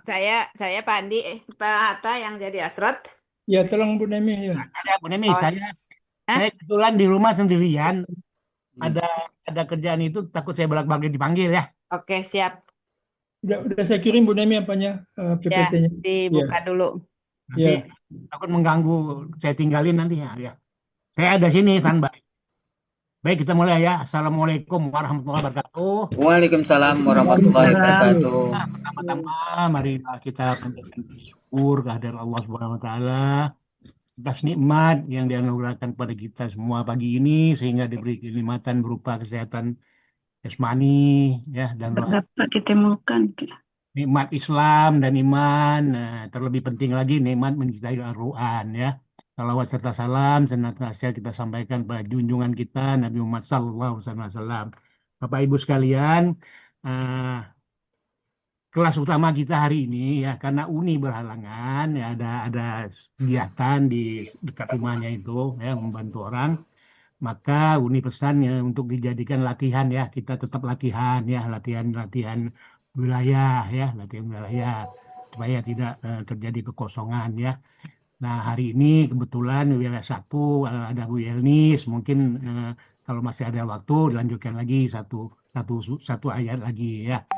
Saya Pak Andi, Pak Hatta yang jadi Asrot. Ya, tolong Bu Nemi ya. Ada Bu Nemi, Oh, saya Hah? kebetulan di rumah sendirian. Ada ada kerjaan itu takut saya bolak-balik dipanggil ya. Oke, siap. Udah saya kirim Bu Nemi apanya Ya, PPT-nya. Ya, dibuka dulu. Nanti ya. takut mengganggu, saya tinggalin nanti ya. Ya. Saya ada sini standby. Baik, kita mulai ya. Assalamualaikum warahmatullahi wabarakatuh. Waalaikumsalam warahmatullahi Waalaikumsalam. wabarakatuh. Nah, pertama-tama mari kita panjatkan syukur kehadirat Allah Subhanahu wa taala atas nikmat yang dianugerahkan kepada kita semua pagi ini sehingga diberi kenikmatan berupa kesehatan jasmani ya dan rohani. Dapat ditemukan. Nikmat Islam dan iman. Nah, terlebih penting lagi nikmat mencintai Al-Quran ya. Salawat serta salam senantiasa kita sampaikan pada junjungan kita Nabi Muhammad SAW. Bapak Ibu sekalian, eh, kelas utama kita hari ini ya karena Uni berhalangan ya ada kegiatan di dekat rumahnya itu ya membantu orang, maka Uni pesan ya untuk dijadikan latihan ya, kita tetap latihan ya, latihan wilayah ya, latihan wilayah supaya tidak terjadi kekosongan ya. Nah, hari ini kebetulan wilayah satu ada Bu Yelnis, mungkin kalau masih ada waktu dilanjutkan lagi satu satu ayat lagi ya.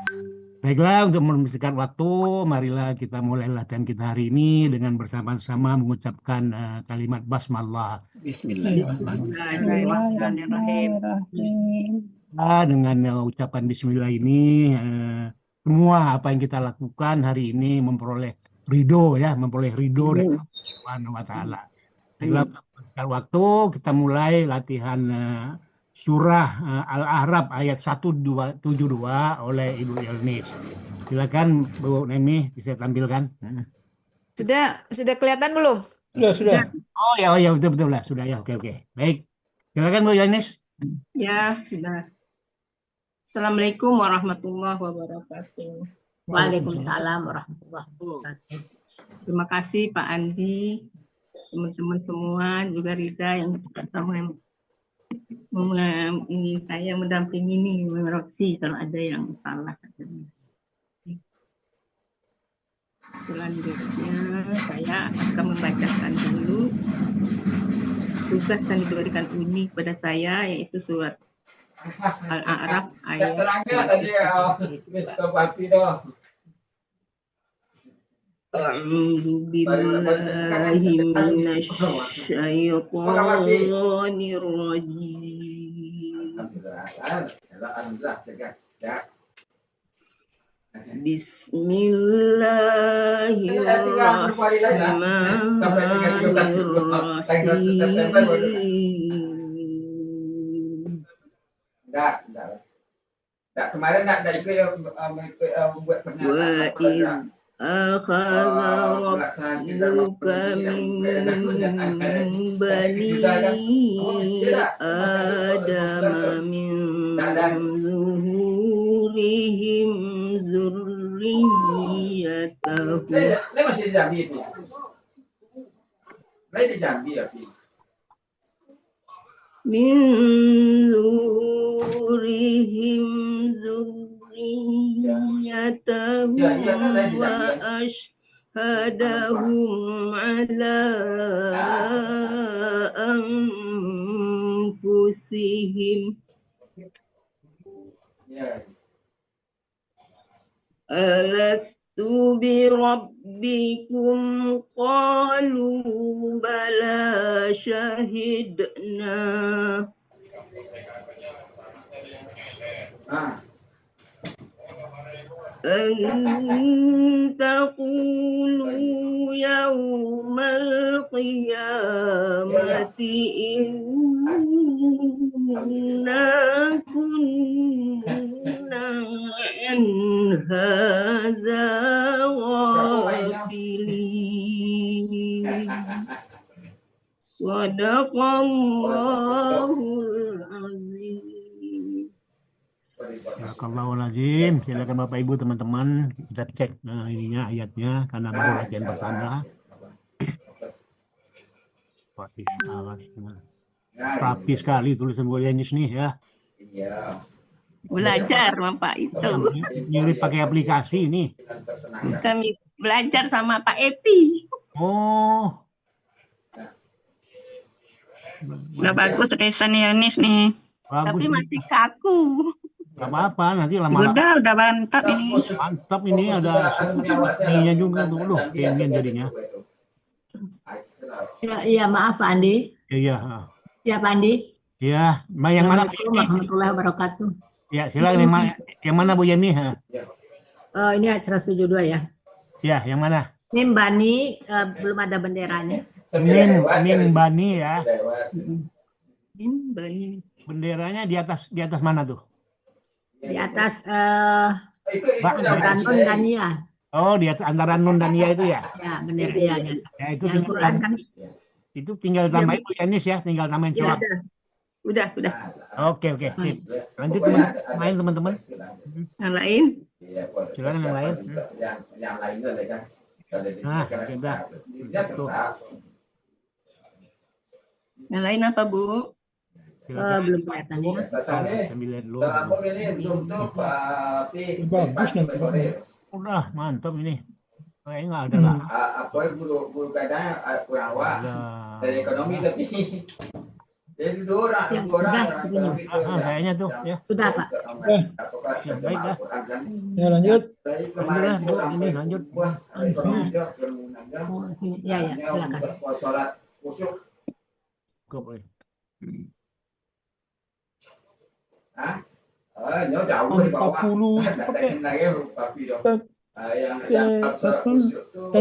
Baiklah, untuk mempersingkat waktu, marilah kita mulai latihan kita hari ini dengan bersama-sama mengucapkan kalimat basmalah. Bismillahirrahmanirrahim. Bismillahirrahmanirrahim. Dengan ucapan Bismillah ini, semua apa yang kita lakukan hari ini memperoleh memperoleh ridho dari Allah Subhanahu wa Ta'ala. Baiklah, untuk mempersingkat waktu, kita mulai latihan surah Al-A'raf ayat 172 oleh Ibu Yelnis. Silakan Bu Nemi bisa tampilkan. Sudah kelihatan belum? Sudah. Oh ya betul betul lah sudah ya, oke. Baik, silakan Bu Yelnis. Ya, sudah. Assalamualaikum warahmatullahi wabarakatuh. Waalaikumsalam warahmatullahi wabarakatuh. Terima kasih Pak Andi, teman-teman semua, juga Rida yang ini saya mendampingi ini, mengoreksi kalau ada yang salah. Selanjutnya saya akan membacakan dulu tugas yang diberikan Uni kepada saya, yaitu surat Al-A'raf ayat 172. A'udzu billahi minasyaitonir rajim. Bismillahirrahmanirrahim. Kemarin enggak juga buat pernyataan. أخذ ربك من بني آدم من ظهورهم ذريتهم Ini masih di Jambi itu ya? Ini di Jambi ya, Pi? من ظهورهم ذريتهم وأشهدهم على أنفسهم ألست بربكم قالوا بلى شهدنا أن تقولوا يوم القيامة إنا كنا عن هذا غافلين صدق الله العظيم. Barakallahu silakan Bapak Ibu teman-teman kita cek ininya ayatnya karena baru latihan pertama. Rapi sekali tulisan Bu Yanis nih ya. Iya. Belajar Bapak itu. Mirip pakai aplikasi ini. Kami belajar sama Pak Epi. Oh. Udah bagus Resa nih Yanis nih. Bagus Tapi nih. masih kaku. Gak apa-apa, nanti lama-lama Udah mantap ini. mantap ini ada ininya juga tuh. Loh, pengen jadinya. Iya, maaf Pak Andi. Iya. Ya Pak Andi. Iya, yang mana Bu Assalamualaikum Yemi? warahmatullahi wabarakatuh. Ya, silakan yang mana Bu Yemi? Ini acara 72 ya. Ya, yang mana? Ini Bani belum ada benderanya. Nim Bani ya. Benderanya di atas mana tuh? Di atas Antara Nun dan Nia. Oh, di atas antara Nun dan Nia itu ya? Ya, bendera iya di atas. Ya, itu Yang Quran kan. itu tinggal tambahin Bu Yanis ya, tinggal tambahin Ya, coak. Udah. Oke. Sip. Lanjut teman-teman. Yang lain? Silakan yang lain. Yang lainnya lah kan. Nah, sudah. Tuh. Yang lain apa Bu? Silakan. Belum kelihatan ya. Sambil lihat dulu. Dalam ini Zoom tuh Pak Bagus nanti. Udah, mantap ini. Kayaknya nggak ada lah. Apa guru kadang kurang awak Ada. dari ekonomi tapi jadi dua orang. Ya, sudah sepertinya. Kayaknya tuh ya. Sudah Pak. Ya, baik dah. Ya lanjut. Lanjutlah, Bu. Ini lanjut. Ya, silakan. Sholat khusyuk. Cukup, eh. Nhớ jauh di bawah. 40 itu pakai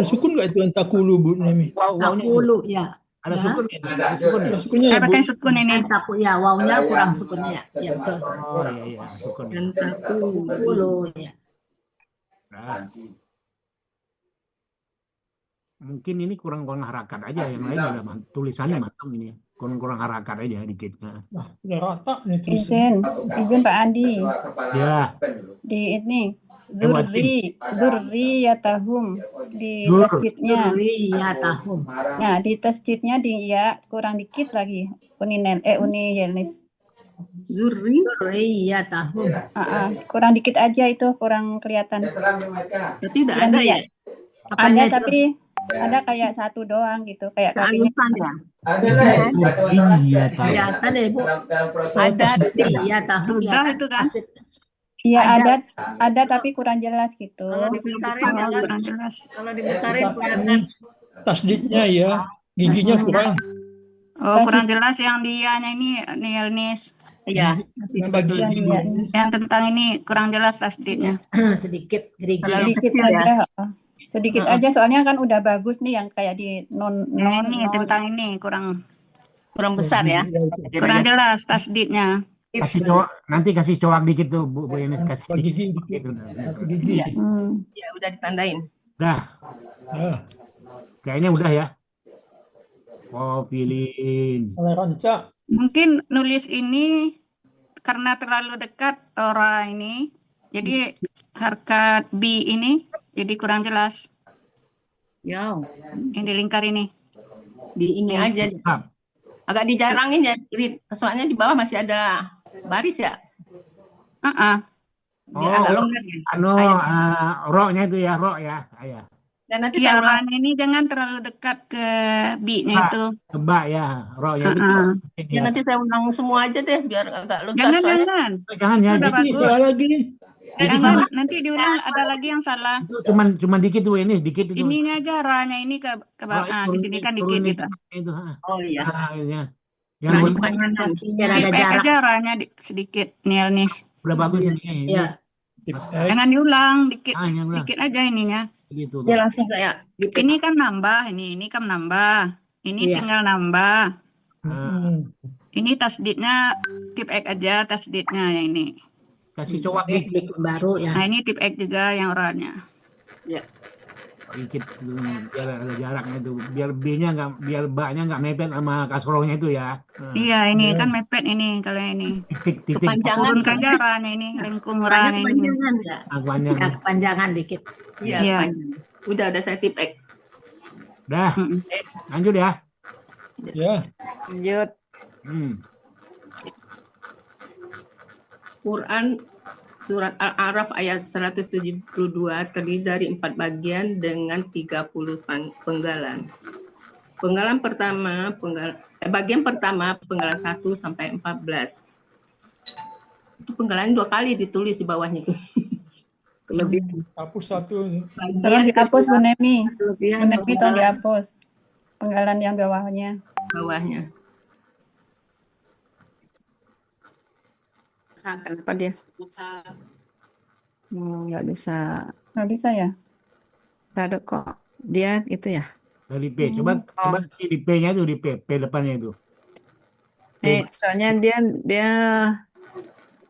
sukun nggak itu antakulu Bu Nemi? Takulu ya. Ada Ya. sukun ya? Ada sukun ya? Ada sukunnya ya Saya Bu? pakai sukun ini. Taku ya, wawnya kurang sukunnya ya. Ya betul. Oh iya, sukun. Dan taku. Takulu ya. Nah, mungkin ini kurang harakat aja, yang lain ada tulisannya mantap ini. Kurang harakat aja dikit. Nah. Wah, udah rata nih tulisannya. Izin Pak Andi. Ya. Di ini Dzurriyatahum di Dzur. tasjidnya. Ya tahun. Nah, di tasjidnya di ya kurang dikit lagi. Uni Yanis. Zuri. Ya tahun. Kurang dikit aja itu, kurang kelihatan. Tapi tidak ada ya. Ada tapi ada kayak satu doang gitu, kayak kakinya. Kealifan ya. Iya, tahu. Kelihatan ya Bu. Ada. Ya tahun. Udah itu kan. Iya ada tapi kurang jelas gitu. Kalau dibesarin Kurang jelas. Kalau dibesarin Ini kelihatan. tasdidnya ya, giginya kurang. Oh, kurang jelas yang dianya ini Yanis. Iya. Nambah Yang gigi. dia yang tentang ini kurang jelas tasdidnya. Sedikit gerigi. Sedikit kecil ya. aja. Sedikit aja soalnya kan udah bagus nih yang kayak di non ini tentang ini kurang besar ya. kurang jelas tasdidnya. Kasih coak, nanti kasih coak dikit tuh Bu ini kasih Nambah dikit. gigi dikit. Gitu. Satu gigi. Ya udah ditandain. Dah, Ya, kayaknya udah ya. Oh, pilih. mulai rancak. Mungkin nulis ini karena terlalu dekat orang ini, jadi harkat B ini jadi kurang jelas. Ya. Yang di lingkar ini. Di ini aja. Agak dijarangin ya. Soalnya di bawah masih ada baris ya. Biar agak longgar ya. Roknya itu ya, rok ya. Ayah. Dan nanti Iya, saya ulang. orang ini jangan terlalu dekat ke B-nya itu. Tebak ya, roknya itu. Ya, nanti saya ulang semua aja deh biar agak lega. Jangan, soalnya jangan. Jangan ya, Udah dikit. Ini bagus. salah lagi. Jangan, nanti diulang ada lagi yang salah. Cuman dikit tuh ini, dikit itu. Ininya aja, ranya ini ke di sini kan dikit gitu. Itu. Oh iya. Ini. Nah, Yang kepanjangan. Biar ada Tipek jarak. aja ranya sedikit, Yanis. udah bagus ini. Ya. Jangan diulang, dikit Yang udah dikit aja ininya. gitu. Ya langsung saya. Ini kan nambah, ini kan nambah. Ini Iya. tinggal nambah. Ini tasdidnya tip X aja, tasdidnya yang ini. Kasih coak dikit. Bikin baru ya. Nah, ini tip X juga yang orangnya. Dikit biar ada jaraknya itu. Biar B-nya enggak, biar B-nya enggak mepet sama kasrohnya itu ya. Iya, ini kan mepet ini kalau ini. Titik. Kepanjangan. Turun saja ranya ini, lengkung Banyak ranya ini. kepanjangan ya. Akuannya. Ya, kepanjangan dikit. Iya. Iya. kepanjangan. Udah saya tip X. Dah, lanjut ya. Ya, Lanjut. Quran surat Al-A'raf ayat 172 terdiri dari 4 bagian dengan 30 penggalan. Bagian pertama penggalan 1 sampai 14. Itu penggalan 2 kali ditulis di bawahnya itu. Kelebihan. Hapus satu. Tolong Bagian dihapus Bu Nemi. Bu kelebihan Nemi tolong penggalan dihapus. Penggalan yang bawahnya. bawahnya. Kenapa dia? Nggak bisa. Nggak bisa ya? Tadi kok dia itu ya. Dari P. Coba di P-nya itu, di P depannya itu. Soalnya dia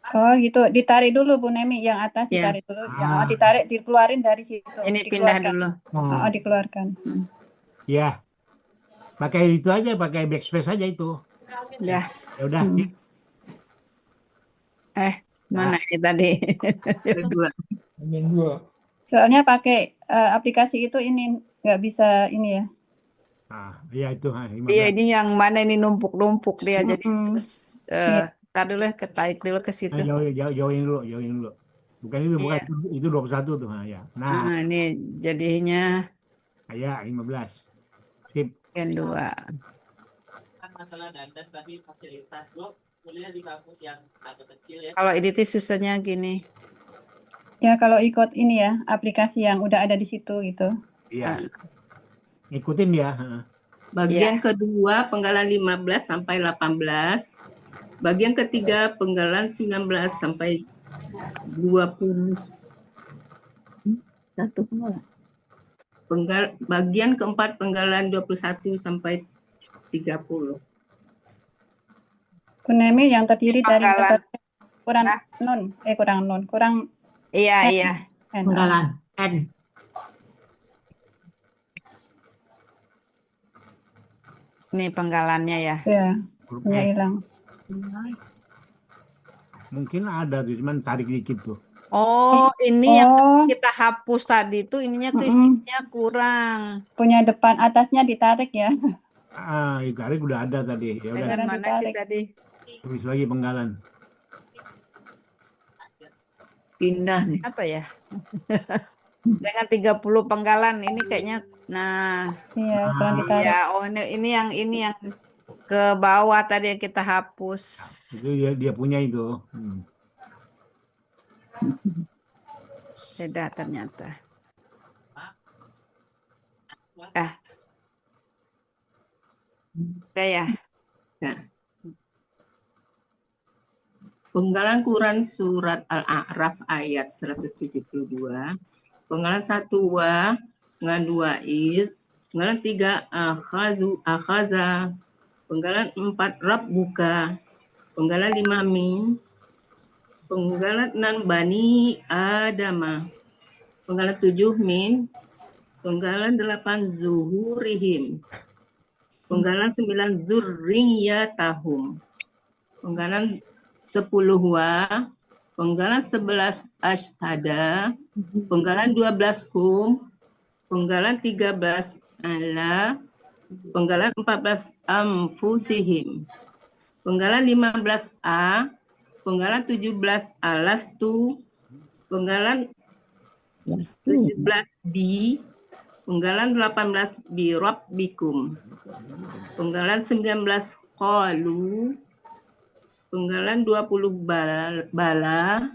Oh gitu, ditarik dulu Bu Nemi, yang atas Ya. ditarik dulu, yang ditarik dikeluarin dari situ. ini pindah Dikeluarkan. dulu. Oh, dikeluarkan. Ya. Pakai itu aja, pakai backspace aja itu. Udah. Ya udah. Mana ini tadi? Kedua. Bagian 2. Soalnya pakai aplikasi itu ini nggak bisa ini ya. Nah, iya itu. Iya, ini yang mana ini numpuk-numpuk dia jadi Iya. tar dulu ketarik dulu ke situ. Jauhin dulu. Bukan itu, bukan itu 21 tuh. Nah, ya. Nah, Nah, ini jadinya ya 15. Sip. yang 2. Kan masalah dandan tapi fasilitas lo kuliah di kampus yang agak kecil ya. Kalau ini susahnya gini. Ya kalau ikut ini ya, aplikasi yang udah ada di situ gitu. Iya. Ikutin ya. Bagian kedua penggalan 15 sampai 18. Bagian ketiga penggalan 19 sampai 20. Satu penggalan. Bagian keempat penggalan 21 sampai 30. Bu Nemi yang terdiri dari Penggalan. kurang Iya. N. Penggalan N. Ini penggalannya ya. Ya, Huruf punya E. hilang. Mungkin ada, cuman tarik dikit tuh. Oh, ini yang Oh, kita hapus tadi tuh ininya Mm-mm. keisinya kurang. punya depan atasnya ditarik ya. Ditarik udah ada tadi. Ya udah, Dengan mana sih ditarik. tadi? tulis lagi penggalan. Pindah nih. Apa ya? Dengan 30 penggalan ini kayaknya Iya, kurang ditarik. ya, ini yang ke bawah tadi yang kita hapus. Itu dia punya itu. Beda ternyata. Udah ya. Penggalan Quran surat Al-A'raf ayat 172. Penggalan 1 wa, penggalan 2 iz, penggalan 3 akhaza, penggalan 4 rabbuka, penggalan 5 min, penggalan 6 bani adama, penggalan 7 min, penggalan 8 zuhurihim, penggalan 9 zurriyatahum, penggalan 10 wa, penggalan 11 asyhada, penggalan 12 hum, penggalan 13 ala, penggalan 14 anfusihim, penggalan 15 a, penggalan 17 alastu, penggalan 17 bi, penggalan 18 bi rabbikum, penggalan 19 qalu, penggalan 20 bala,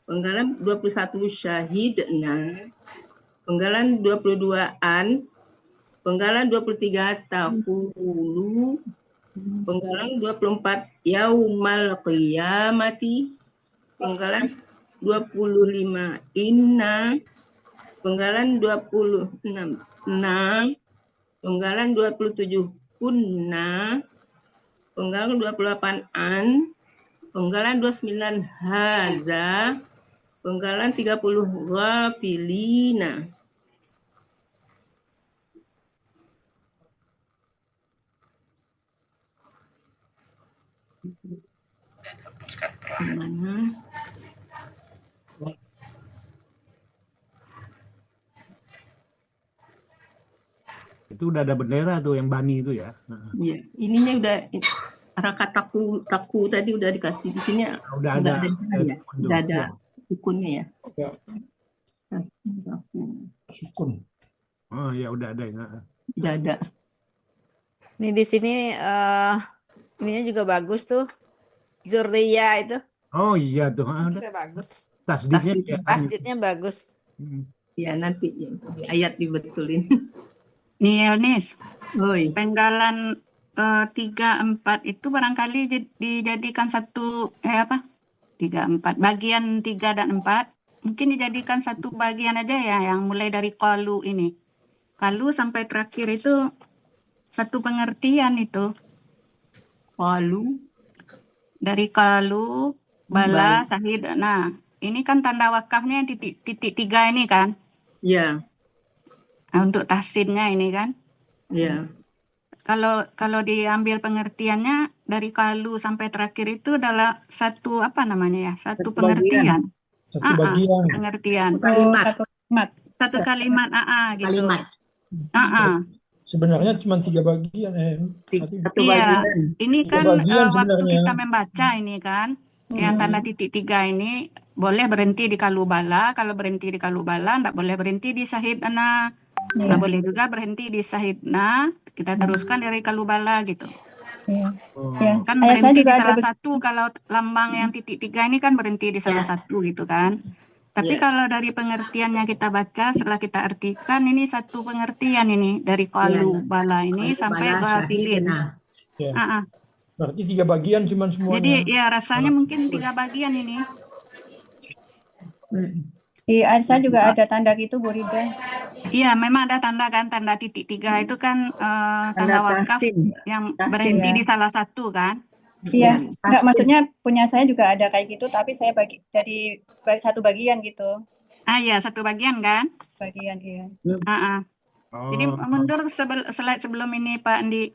penggalan 21 syahidna, penggalan 22 an, penggalan 23 taqulu, penggalan 24 yaumal qiyamati, penggalan 25 inna, penggalan 26 na, penggalan 27 kunna, penggalan 28 an, penggalan 29 haza, penggalan 30 ghafilina. Mana? Itu udah ada bendera tuh yang bani itu ya. Ya, ininya udah harakat taku tadi udah dikasih di sini. Udah Udah ada. ada ya? Udah ada sukunnya ya? Ya. Taku. Sukun. Oh ya udah ada. Udah ada. Ini di sini ininya juga bagus tuh. Zurriya itu Oh iya tuh. Udah. juga bagus. Tasdidnya Tasdid. ya. Masjidnya bagus. Ya nanti ya, di ayat dibetulin. Nih Elnis, Oi. penggalan 3, 4 itu barangkali dijadikan satu 3, 4 bagian 3 dan 4 mungkin dijadikan satu bagian aja ya, yang mulai dari qalu ini. Qalu sampai terakhir itu satu pengertian itu. Qalu. Dari qalu, bala, syahid. Nah, ini kan tanda wakafnya yang titik 3 ini kan. Ya, Nah, untuk tahsinnya ini kan. ya. Kalau diambil pengertiannya dari qalu sampai terakhir itu adalah satu satu pengertian. Satu bagian. Pengertian. Satu kalimat. Satu kalimat gitu. Kalimat. Sebenarnya cuma 3 bagian. Satu Iya, bagian. ini Tiga kan bagian waktu sebenarnya. kita membaca ini kan, yang tanda titik 3 ini boleh berhenti di kalubala, kalau berhenti di kalubala nggak boleh berhenti di sahidna, nggak boleh juga berhenti di sahidna, kita teruskan dari kalubala gitu. Iya. Oh. Ya. Kan Ayat saya berhenti juga di ada salah satu, kalau lambang yang titik 3 ini kan berhenti di salah satu gitu kan. Tapi Ya. kalau dari pengertiannya kita baca, setelah kita artikan ini satu pengertian ini dari kalubala ini sampai batilin. Ya. Berarti 3 bagian cuma semuanya. Jadi ya rasanya mungkin 3 bagian ini. Di ayat saya juga ada tanda gitu, Bu Rida. Iya, memang ada tanda kan, tanda titik 3 itu kan tanda wakaf yang berhenti di salah satu kan. Iya, enggak, maksudnya punya saya juga ada kayak gitu, tapi saya bagi jadi satu bagian gitu. Iya, satu bagian kan. Bagian, iya. Oh. Jadi mundur slide sebelum ini Pak Andi.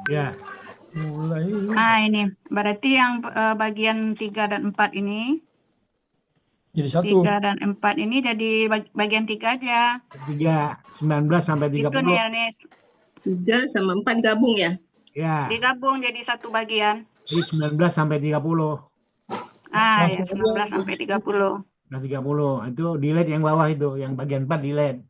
Ya. Mulai. Ini berarti yang bagian 3 dan 4 ini. Jadi 1. 3 dan 4 ini jadi bagian 3 aja. 19 sampai 30. Itu nih Ernest. 3 sama 4 gabung ya? Ya. Digabung jadi satu bagian. Jadi 19 sampai 30. Ya 19 sampai 30. Nah 30. Itu delete yang bawah itu, yang bagian 4 delete.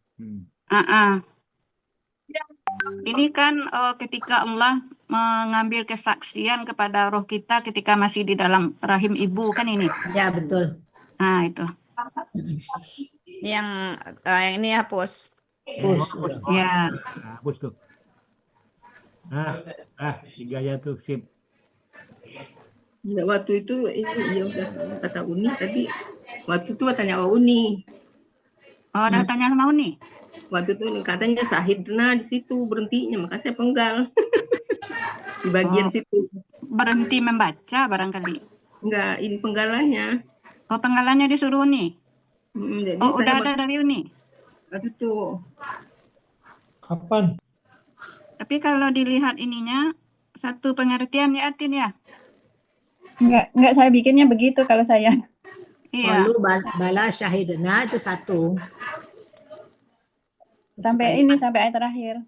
Ini kan ketika Allah mengambil kesaksian kepada roh kita ketika masih di dalam rahim ibu kan ini. Ya, betul. Nah, itu. Yang ini hapus. Ya. Hapus tuh. Nah, 3 ya tuh, sip. Ya, waktu itu ini ya udah kata Uni tadi. Waktu itu tanya Uni. Oh, udah tanya sama Uni. Waktu itu katanya sahidna di situ berhentinya, makanya saya penggal. Di bagian situ. Berhenti membaca barangkali. Enggak, ini penggalannya. Oh, penggalannya disuruh Uni. Jadi udah ada dari Uni. Waktu itu. Kapan? Tapi kalau dilihat ininya satu pengertian ya Atin ya. Enggak saya bikinnya begitu kalau saya. Iya. Lalu bala syahidna itu 1. Sampai ayat terakhir.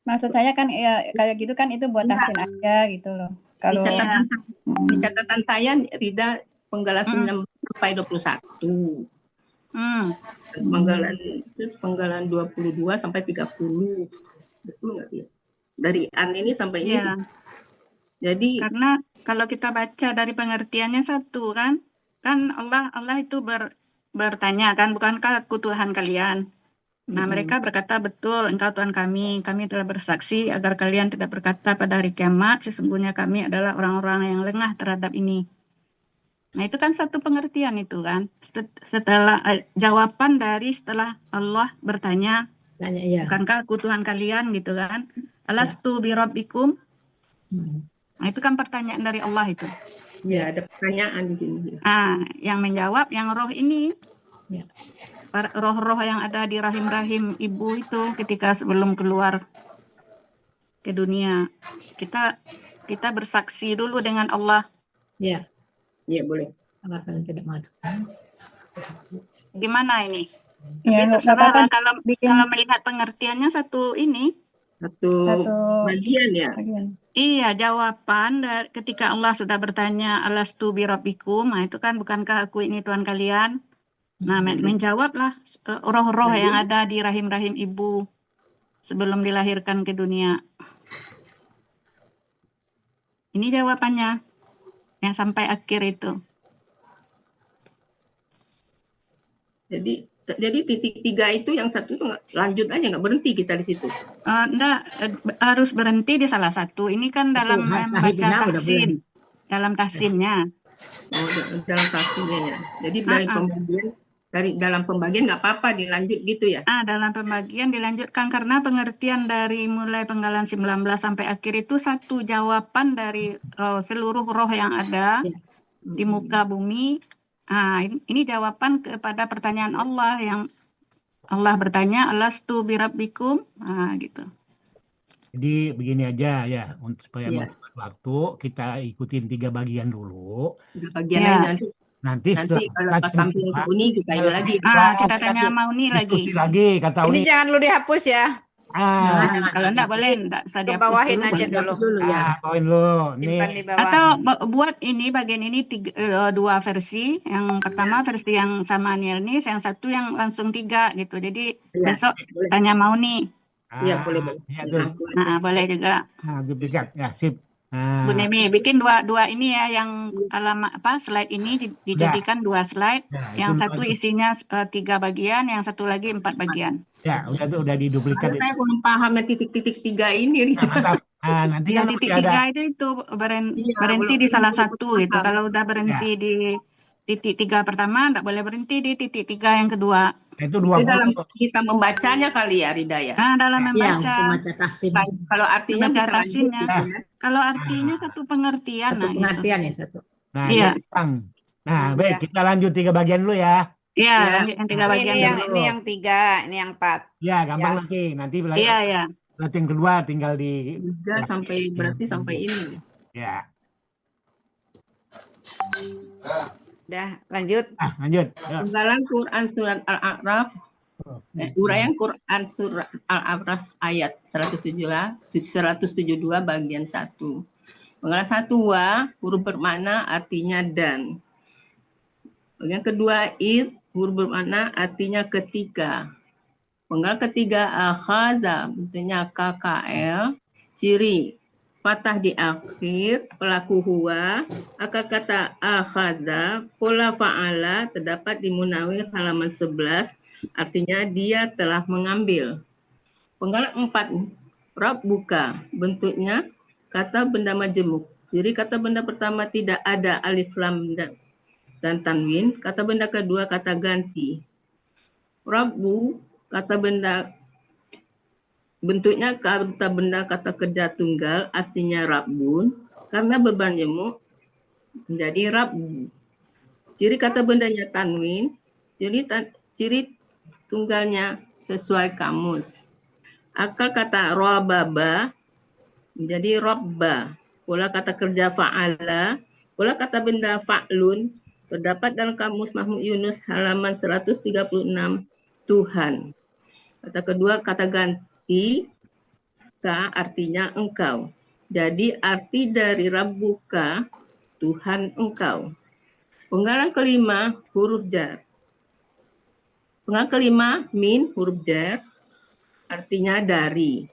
Maksud saya kan ya kayak gitu kan itu buat tahsin aja gitu loh. Kalau di catatan saya Rida penggalan 19 sampai 21. Penggalan 22 sampai 30. Betul nggak ya? Dari an ini sampai ini. Jadi karena kalau kita baca dari pengertiannya satu kan Allah itu bertanya kan, bukankah aku Tuhan kalian? Nah, mereka berkata, betul, engkau Tuhan kami telah bersaksi agar kalian tidak berkata pada hari kiamat, sesungguhnya kami adalah orang-orang yang lengah terhadap ini. Nah, itu kan satu pengertian itu kan. Setelah jawaban dari setelah Allah bertanya, bukankah aku Tuhan kalian gitu kan? Alastu bi rabbikum? Nah, itu kan pertanyaan dari Allah itu. Ya, ada pertanyaan di sini. Yang menjawab yang roh ini. Ya. Roh-roh yang ada di rahim-rahim ibu itu ketika sebelum keluar ke dunia. Kita bersaksi dulu dengan Allah. Ya. Ya, boleh. Agar kalian tidak mati. Gimana ini? Ya, tapi terserah kalau melihat pengertiannya satu ini. Satu Satu bagian ya. bagian. Iya, jawaban ketika Allah sudah bertanya alastu birabbikum, nah itu kan bukankah aku ini Tuhan kalian? Nah, menjawablah roh-roh yang ada di rahim-rahim ibu sebelum dilahirkan ke dunia. Ini jawabannya yang sampai akhir itu. Jadi titik 3 itu yang satu itu lanjut aja, nggak berhenti kita di situ. Enggak, harus berhenti di salah satu. Ini kan dalam Itu, membaca Syahidina udah tahsin, boleh. dalam tahsinnya. Oh, dalam tafsirnya ya. Jadi dari dalam pembagian nggak apa-apa dilanjut gitu ya. Dalam pembagian dilanjutkan karena pengertian dari mulai penggalan 19 sampai akhir itu satu jawaban dari seluruh roh yang ada di muka bumi. Ini jawaban kepada pertanyaan Allah yang Allah bertanya, alastu birabbikum, gitu. Jadi begini aja ya, supaya Iya. membuat waktu kita ikutin 3 bagian dulu. Bagian Ya. lain Nanti nanti kalau pas tampil ke Uni kita ini lagi. Kita tanya Mauni diskusi lagi. lagi kata Ini Uni. jangan lu dihapus ya. Kalau enggak boleh, enggak usah dihapus Kebawahin dulu, aja boleh. dulu. Dulu ya. Poin lu. Nih, Simpan di bawah. Atau buat ini bagian ini dua versi. Yang pertama versi yang sama Nirnis, yang satu yang langsung 3 gitu. Jadi besok tanya Mauni. Iya, boleh. Iya tuh. Boleh juga. Duplikat. Ya, sip. Bu Nemi bikin dua ini ya, yang alamat slide ini dijadikan 2 slide. Ya, Yang itu satu isinya 3 bagian, yang satu lagi 4 bagian. Ya, udah diduplikat. Saya kurang paham yang titik-titik 3 ini. Ya, mantap. Nanti Yang kan titik masih ada 3 itu berhenti belum- di salah satu belum gitu. paham. Kalau udah berhenti di titik 3 pertama, enggak boleh berhenti di titik 3 yang kedua. itu Itu dalam 20. kita membacanya kali ya, Rida ya. Dalam Ya, membaca. membaca tahsin. Kalau artinya Membaca bisa lanjut tahsinnya. gitu ya. Kalau artinya satu pengertian, Satu pengertian ya satu. Nah, Iya. ini Bang. Nah, baik, kita lanjut 3 bagian dulu ya. Iya, Ya. lanjut yang 3 Ini bagian yang dulu. ini yang 3, ini yang 4. Ya, gampang Ya. lagi. Nanti Iya. latihan kedua tinggal di 3 sampai berarti sampai ini. ya. Udah, lanjut. Lanjut. Yuk. Penggalan Quran surat Al-A'raf. Uraian Quran surat Al-A'raf ayat 172 bagian 1. Penggalan 1 huruf bermakna artinya dan. Bagian kedua huruf bermakna artinya ketika. Penggalan ketiga akhaza bentuknya KKL. Ciri fathah di akhir, pelaku huwa, akar kata akhadha, pola fa'ala terdapat di Munawir halaman 11, artinya dia telah mengambil. Penggalan 4, rabbuka, bentuknya kata benda majemuk. Ciri kata benda pertama tidak ada alif lam dan tanwin, kata benda kedua kata ganti. Rabbu, kata benda bentuknya kata benda kata kerja tunggal, aslinya rabbun, karena berbahan jemuk menjadi rabbu. Ciri kata bendanya tanwin, ciri tunggalnya sesuai kamus. Akal kata robaba menjadi robba. Pola kata kerja fa'ala, pola kata benda fa'lun, terdapat dalam kamus Mahmud Yunus halaman 136, Tuhan. Kata kedua kata ganti, ka artinya engkau. Jadi arti dari rabbuka, Tuhan engkau. Penggalan kelima huruf jar. Penggalan kelima min huruf jar, artinya dari.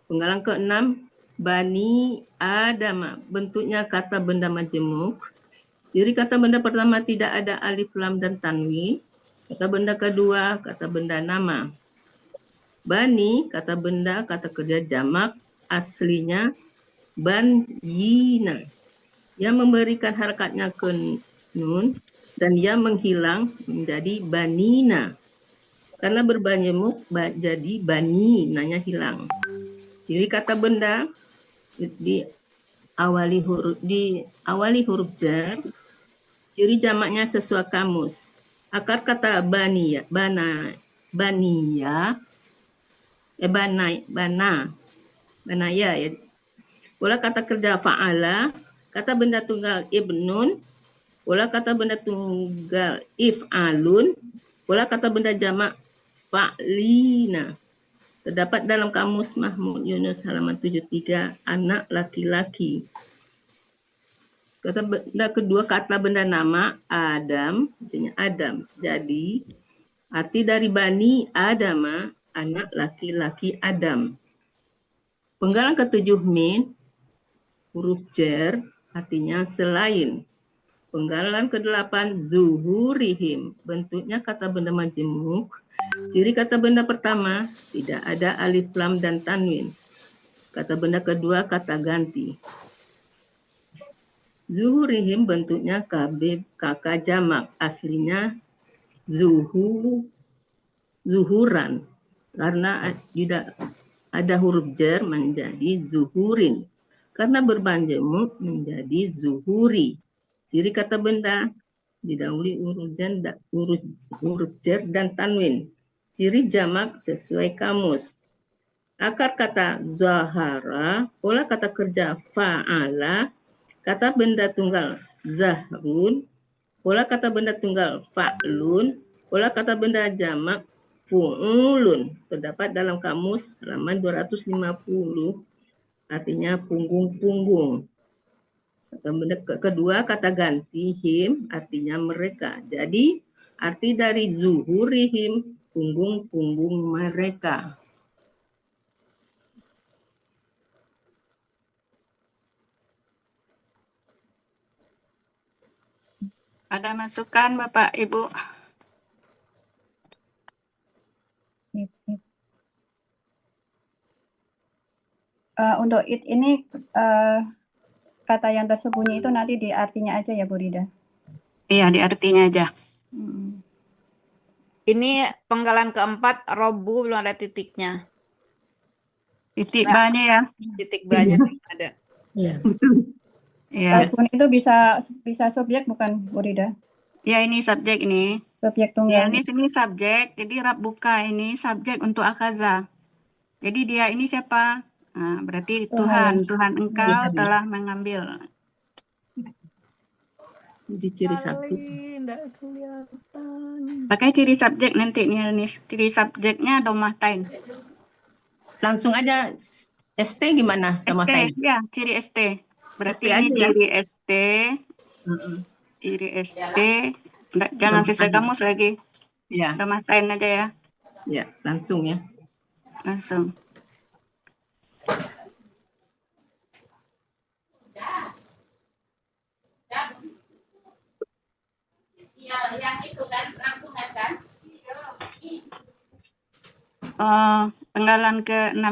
Penggalan keenam bani Adama, bentuknya kata benda majemuk. Ciri kata benda pertama tidak ada alif lam dan tanwin. Kata benda kedua kata benda nama. Bani kata benda kata kerja jamak, aslinya banyina. Yang memberikan harakatnya ke nun dan yang menghilang menjadi banina. Karena berbanjemuk jadi bani, nanya hilang. Ciri kata benda diawali huruf jar. Ciri jamaknya sesuai kamus. Akar kata baniya, banaya ya. Pola kata kerja fa'ala, kata benda tunggal ibnun, pola kata benda tunggal if'alun, pola kata benda jamak fa'lina. Terdapat dalam kamus Mahmud Yunus halaman 73, anak laki-laki. Kata benda kedua, kata benda nama Adam, artinya Adam. Jadi arti dari Bani Adama, anak laki-laki Adam. Penggalan ketujuh min, huruf jer, artinya selain. Penggalan ke-8 zuhurihim, bentuknya kata benda majemuk. Ciri kata benda pertama, tidak ada alif lam dan tanwin. Kata benda kedua, kata ganti. Zuhurihim bentuknya kakak jamak, aslinya zuhuran. Karena tidak ada huruf jer menjadi zuhurin. Karena berbanjemuk menjadi zuhuri. Ciri kata benda didahului huruf jer dan tanwin. Ciri jamak sesuai kamus. Akar kata zahara, pola kata kerja fa'ala, kata benda tunggal zahrun, pola kata benda tunggal fa'lun, pola kata benda jamak fu'ulun. Terdapat dalam kamus halaman 250, artinya punggung-punggung. Kata benda kedua, kata ganti him, artinya mereka. Jadi arti dari zuhurihim, punggung-punggung mereka. Ada masukan Bapak Ibu? Untuk it ini kata yang tersembunyi itu nanti di artinya aja ya Bu Rida. Iya, di artinya aja. Ini penggalan keempat, robu belum ada titiknya. Titik Mbak. banyak ya. Titik banyak ada. Iya. Iya. Kalaupun itu bisa subjek bukan Bu Rida? Ya, ini subjek ini. Subjek Ya, tunggal. ini subjek. Jadi rab buka ini subjek untuk akaza. Jadi dia ini siapa? Nah, berarti Tuhan. Tuhan engkau telah mengambil. Di ciri satu. Tidak kelihatan. Pakai ciri subjek nanti nih, ciri subjeknya domatain. Langsung aja ST gimana? ST, ya, ciri ST. Berarti ST ini aja ya? ciri ST. Ciri ST. Jangan sesuai kamus lagi. Ya, Domatain aja ya. ya, langsung ya. Langsung. Penggalan ke-6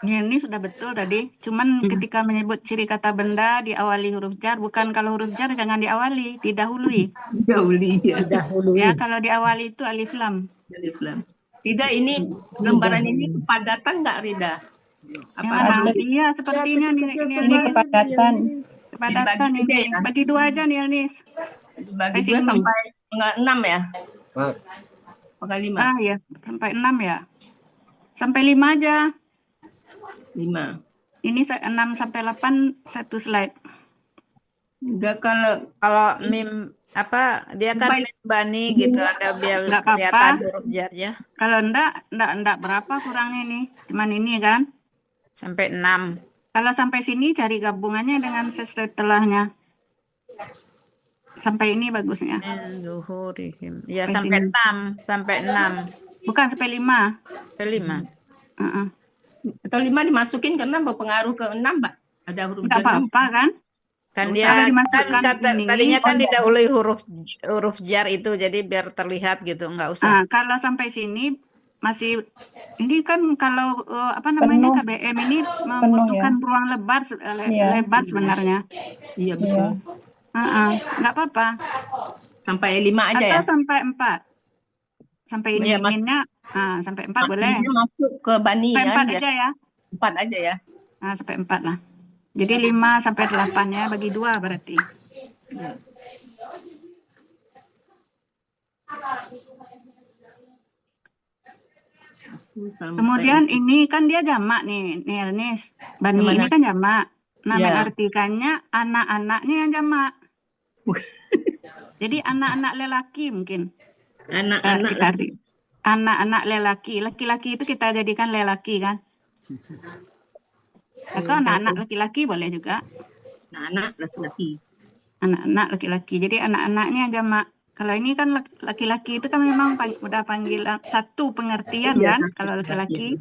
ini sudah betul tadi. Cuman ketika menyebut ciri kata benda diawali huruf jar, bukan kalau huruf jar jangan diawali, didahului. Dahului ya. Didahului. Ya, kalau diawali itu alif lam. Alif lam. Tidak, ini lembaran ini kepadatan nggak Rida? Yang mana? Iya, sepertinya Ini kepadatan. kepadatan Dibagi ini. aja ya? Bagi dua aja nih, Elnis. Bagi Kasih 2 dulu. sampai enggak 6 ya? Pak. Apakah 5? Ah ya, sampai 6 ya. Sampai 5 aja. 5. Ini 6 sampai 8 satu slide. Enggak, kalau Mim apa dia kan Baik. mim bani gitu, ada biar Nggak kelihatan apa-apa. huruf jarnya Kalau enggak berapa kurangnya nih. Cuman ini kan. sampai 6. Kalau sampai sini cari gabungannya dengan setelahnya. Sampai ini bagusnya. Min zuhurihim. Ya Sampai sampai 6, sampai 6, Bukan sampai 5. sampai 5. atau 5 dimasukin karena berpengaruh ke 6, Mbak. Ada huruf Enggak jar. apa-apa kan? Kan Kalau dia dimasukkan ini, tadinya kan didahului huruf jar itu, jadi biar terlihat gitu, nggak usah. Kalau sampai sini masih ini kan kalau apa namanya Penuh. KBM ini Penuh, membutuhkan ruang lebar Iya. lebar sebenarnya. Iya, betul. Nggak apa-apa. Sampai 5 aja ya? Atau sampai 4. Sampai ini Iya, Mas. minnya sampai 4 boleh. Ini masuk ke bani Sampai 4 ya? aja ya. 4 aja ya? Sampai 4 lah. Jadi 5 sampai 8 ya, bagi 2 berarti. Kemudian ini kan dia jamak nih, Ernest. Bani Yang mana? ini kan jamak. Nah, Ya. mengartikannya anak-anaknya yang jamak. Jadi anak-anak lelaki mungkin. Anak-anak Kita arti. anak-anak lelaki. Laki-laki itu kita jadikan lelaki kan? Atau anak-anak laki-laki boleh juga. Anak laki-laki. Anak-anak laki-laki. Jadi anak-anaknya jamak. Kalau ini kan laki-laki itu kan memang udah panggilan satu pengertian Iya, kan? satu Kalau laki-laki.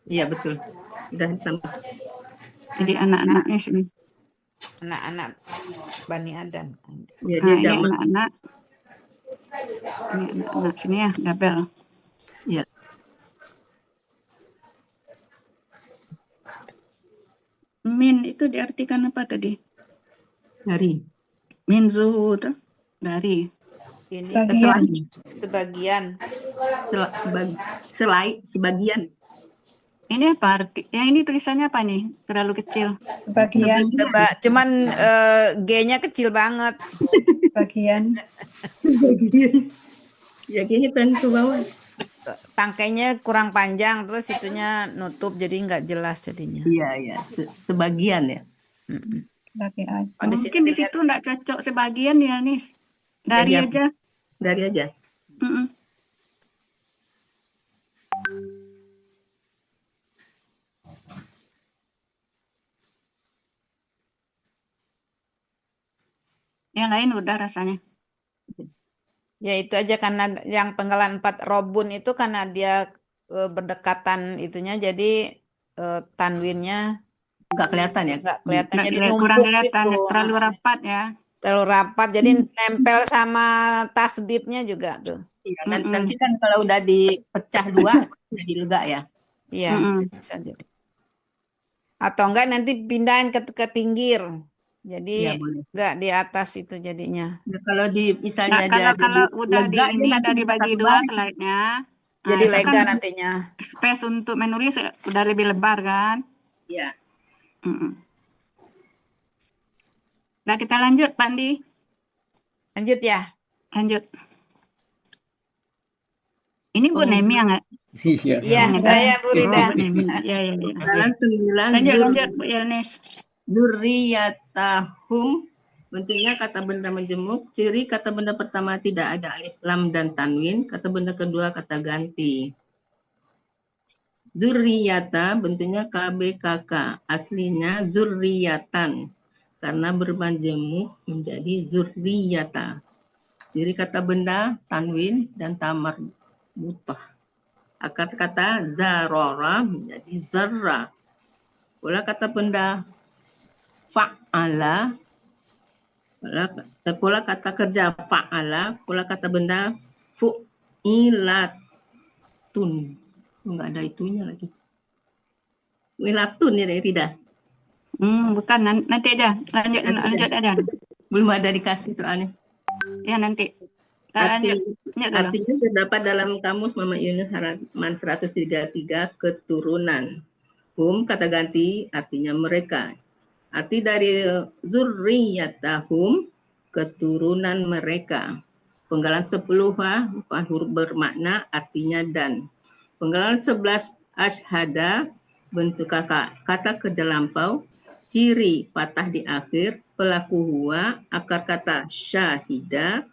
Iya betul. Udah ditambah. Jadi anak-anaknya sini. Anak-anak Bani Adam. Ya, Nah, dia ini jamak. anak-anak. Ini anak-anak sini ya, double. Iya. Min itu diartikan apa tadi? Dari. Min zuhu tuh dari. Ini Sebagian. sebagian. Sebagian. Ini apa arti? Yang ini tulisannya apa nih? Terlalu kecil. Sebagian. Cuman G-nya kecil banget. Sebagian. Ya kayaknya kurang ke bawah. Tangkainya kurang panjang, terus itunya nutup jadi nggak jelas jadinya. Iya. Sebagian ya. Mm-mm. Sebagian. Oh, di sini Mungkin di dilihat situ nggak cocok sebagian ya nih. Dari Jadi aja. Dari aja. Mm-mm. Yang lain udah rasanya. ya itu aja karena yang penggalan 4 robun itu karena dia berdekatan itunya jadi tanwinnya Nggak kelihatan ya. nggak kelihatan Nggak jadi kurang numpuk kelihatan, gitu. terlalu rapat ya. Terlalu rapat jadi nempel sama tasdidnya juga tuh. Iya, nanti kan kalau udah dipecah dua jadi lega ya. Iya, Mm-mm. bisa jadi. Atau enggak nanti pindahin ke pinggir. Jadi Iya, boleh. enggak di atas itu jadinya. Nah, kalau Nah, misalnya kalau udah di lega, dia ini nanti udah dibagi satu dua baris. slide-nya. Jadi itu lega kan nantinya. space untuk menulis udah lebih lebar kan? Iya. Mm-mm. Nah, kita lanjut, Pak Andi. Lanjut ya. Lanjut. Ini Bu Nemi ya nggak? Iya. Iya, Yang ada. saya Bu Rida. Bu Nemi. Iya. Penggalan 9 Lanjut Bu Yelnes. Dzurriyyatahum. Bentuknya kata benda majemuk. Ciri kata benda pertama tidak ada alif lam dan tanwin. Kata benda kedua kata ganti. Zurriyata bentuknya KBKK. Aslinya zurriyatan. Karena bermajemuk menjadi zurriyata. Ciri kata benda tanwin dan tamar butah. Akar kata zarora menjadi zarra. Pola kata benda fa'ala. Pola kata kerja fa'ala. Pola kata benda fu'ilatun. Enggak ada itunya lagi. Wilatun ya tidak. Bukan nanti aja. Lanjut aja. Belum ada dikasih soalnya. Ya nanti. Lanjut dulu. Artinya terdapat dalam kamus Muhammad Yunus halaman 133 keturunan. Kata ganti artinya mereka. Arti dari zurriyatahum keturunan mereka. Penggalan 10 huruf bermakna artinya dan. Penggalan 11 asyhada bentuk kata kerja lampau. Ciri patah di akhir. Pelaku huwa akar kata syahida.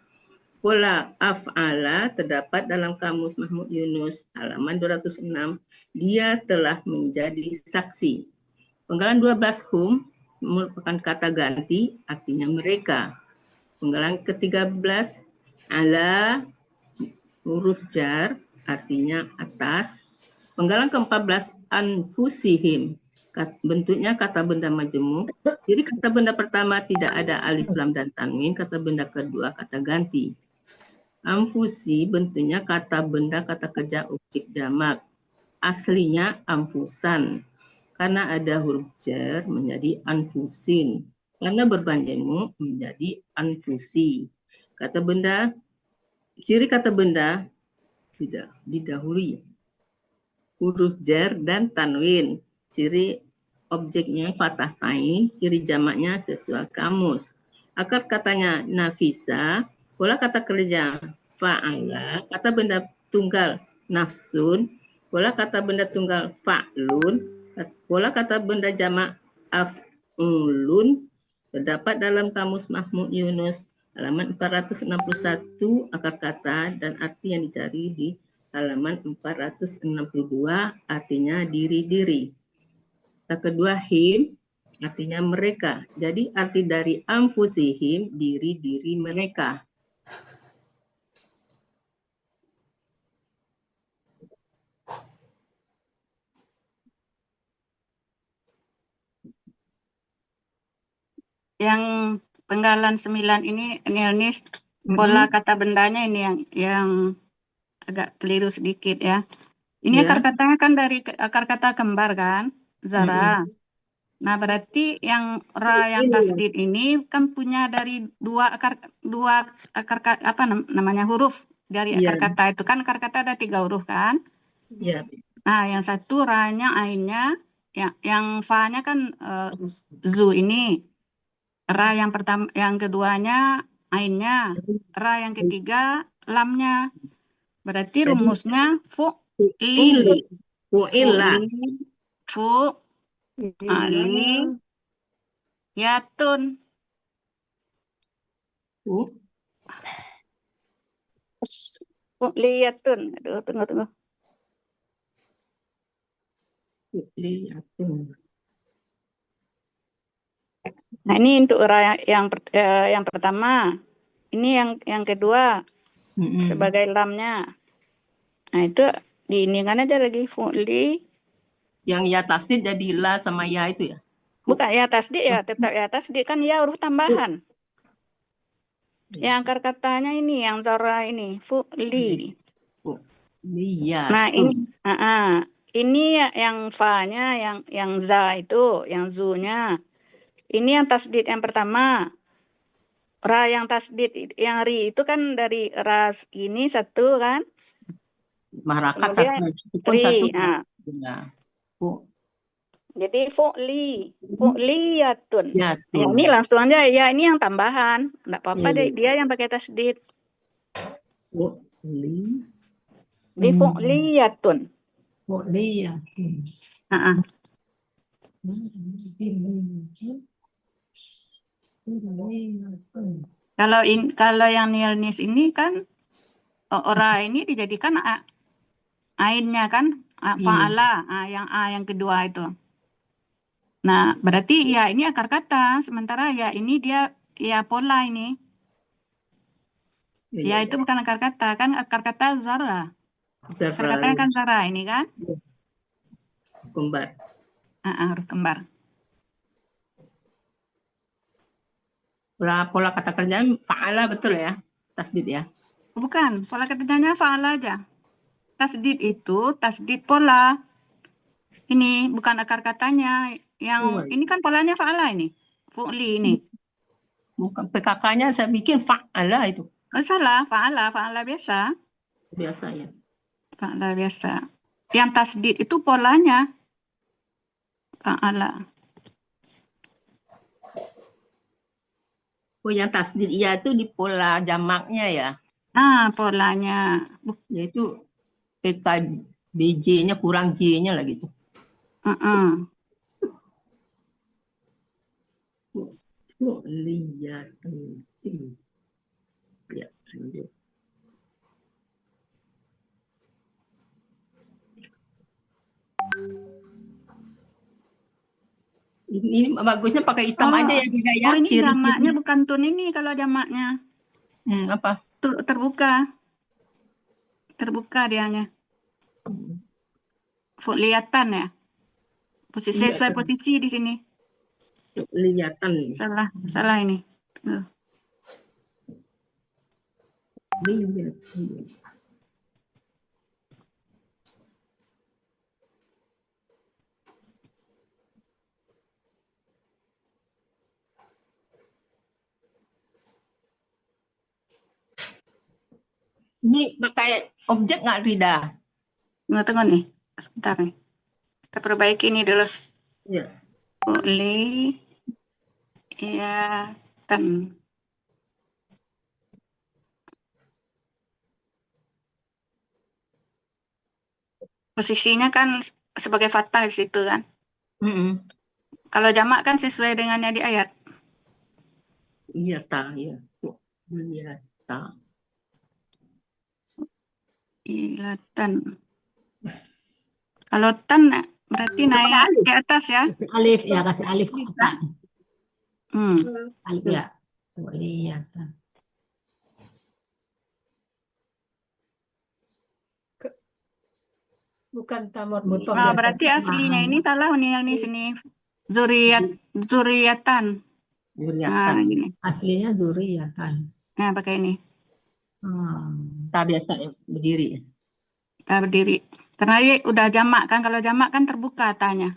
Pola af'ala terdapat dalam kamus Mahmud Yunus halaman 206. Dia telah menjadi saksi. Penggalan 12 hum merupakan kata ganti artinya mereka. Penggalan ke-13 ala huruf jar artinya atas. Penggalan ke-14 anfusihim bentuknya kata benda majemuk. Jadi kata benda pertama tidak ada alif lam dan tanwin, kata benda kedua kata ganti. Amfusi bentuknya kata benda kata kerja objek jamak. Aslinya amfusan. Karena ada huruf jar menjadi anfusin. Karena berbanjemuk menjadi anfusi. Kata benda, ciri kata benda tidak didahului huruf jar dan tanwin. Ciri objeknya fathah tain, ciri jamaknya sesuai kamus. Akar katanya nafisa. Pola kata kerja fa'ala, kata benda tunggal nafsun, pola kata benda tunggal fa'lun, pola kata benda jamak af'ulun terdapat dalam kamus Mahmud Yunus halaman 461 akar kata dan arti yang dicari di halaman 462 artinya diri-diri. Kata kedua him artinya mereka. Jadi arti dari anfusihim diri-diri mereka. Yang penggalan 9 ini Nilnis pola kata bendanya ini yang agak keliru sedikit ya. Ini Ya. akar katanya kan dari akar kata kembar kan, Zara. Nah, berarti yang ra yang tasdid ini kan punya dari dua akar apa namanya huruf dari akar Iya. kata itu kan akar kata ada 3 huruf kan. Ya. Nah, yang satu ra-nya ainnya yang fa-nya kan zu ini. Ra yang pertama, yang keduanya ainnya, ra yang ketiga lamnya. Berarti rumusnya fu'li. Fu'ila. Ali yatun. Fu'liyatun. Aduh, tunggu. Nah, ini untuk ra yang pertama. Ini yang kedua sebagai lamnya. Nah, itu diinikan aja lagi fu'li. Yang ya tasdid jadi la sama ya itu ya? Bukan ya tasdid ya, tetap ya tasdid kan ya huruf tambahan. Yang akar katanya ini yang zara ini fu'li. Iya. Nah, ini yang fa-nya yang za itu, yang zu-nya. Ini yang tasdid yang pertama. Ra yang tasdid yang ri itu kan dari ras ini satu kan? Maharakat Kemudian satu pun ri. satu. Nah, Ya. jadi fu'liyatun. Ya, Ya, ini langsung aja ya, ini yang tambahan. Enggak apa-apa deh, dia yang pakai tasdid. Di fu'liyatun. Fu'liyatun. Kalau yang Nilnis ini kan ora ini dijadikan ainnya kan fa'ala, yang kedua itu. Nah, berarti ya ini akar kata, sementara ya ini dia ya pola ini. Ya itu bukan akar kata, kan akar kata zara. Akar katanya kan zara ini kan? Kembar. Huruf kembar. Pola kata kerjaan fa'ala betul ya? Tasdid ya? Bukan, pola kerjanya fa'ala aja. Tasdid itu tasdid pola. Ini bukan akar katanya. Yang ini kan polanya fa'ala ini. Fu'li ini. Bukan PKK-nya saya bikin fa'ala itu. Salah, fa'ala biasa. Biasa ya. Fa'ala biasa. Yang tasdid itu polanya fa'ala. Oh, yang tasdid iya itu di pola jamaknya ya? Polanya. Yaitu PKBJ-nya kurang J-nya lah gitu. Lihat. Ya, lanjut. Ini bagusnya pakai hitam aja ya. Oh, ini jamaknya bukan tun ini kalau jamaknya. Apa? Terbuka. Terbuka dianya. Lihatan ya. Sesuai posisi di sini. Lihatan. Salah ini. Ini pakai objek nggak, Rida? Tunggu nih. Sebentar nih. Kita perbaiki ini dulu. Iya. Lihatan. Posisinya kan sebagai fathah di situ kan. Kalau jamak kan sesuai dengannya di ayat. Iya, ta, ya. Iya, ta. Ilatan. Kalau tan berarti naik ke atas ya. Alif ya, kasih alif tak. Hmm. Alif ya. Kuliatan. Bukan tamar botol Nah, di berarti atas. aslinya ini salah nih sini. Zuriatan. Nah, Juriatan. gini. Aslinya zuriatan. Nah, pakai ini. Tak biasa ya, berdiri. Kita berdiri. Karena ini udah jamak kan. Kalau jamak kan terbuka tanya.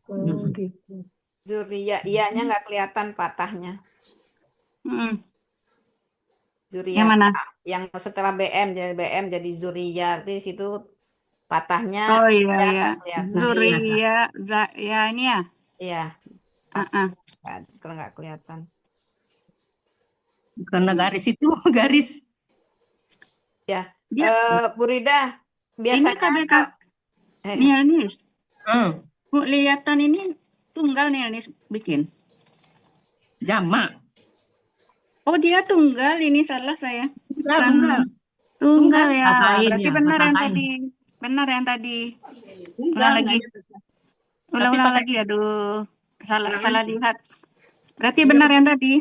Oh, gitu. Zuria, iyanya nggak kelihatan patahnya. Hmm. Zuria, Yang mana? yang setelah BM jadi Zuria, di situ patahnya Oh iya ya ya. nggak kelihatan. Zuria, ya ini ya. Iya, Uh-uh. kalau nggak kelihatan. Karena garis itu garis. Ya, Dia Bu Rida, ini biasanya KBK eh, Nielnis. Hmm. Bu lihatan ini tunggal Nielnis bikin. Jamak. Oh dia tunggal, ini salah saya. Benar, Bukan benar. tunggal ya. Katakan Berarti ya, benar yang katakan. tadi. Benar yang tadi. Tunggal Ulang lagi. Tapi Ulang pakai- lagi. Aduh, salah Ulang lihat. Berarti Iya, benar yang tadi.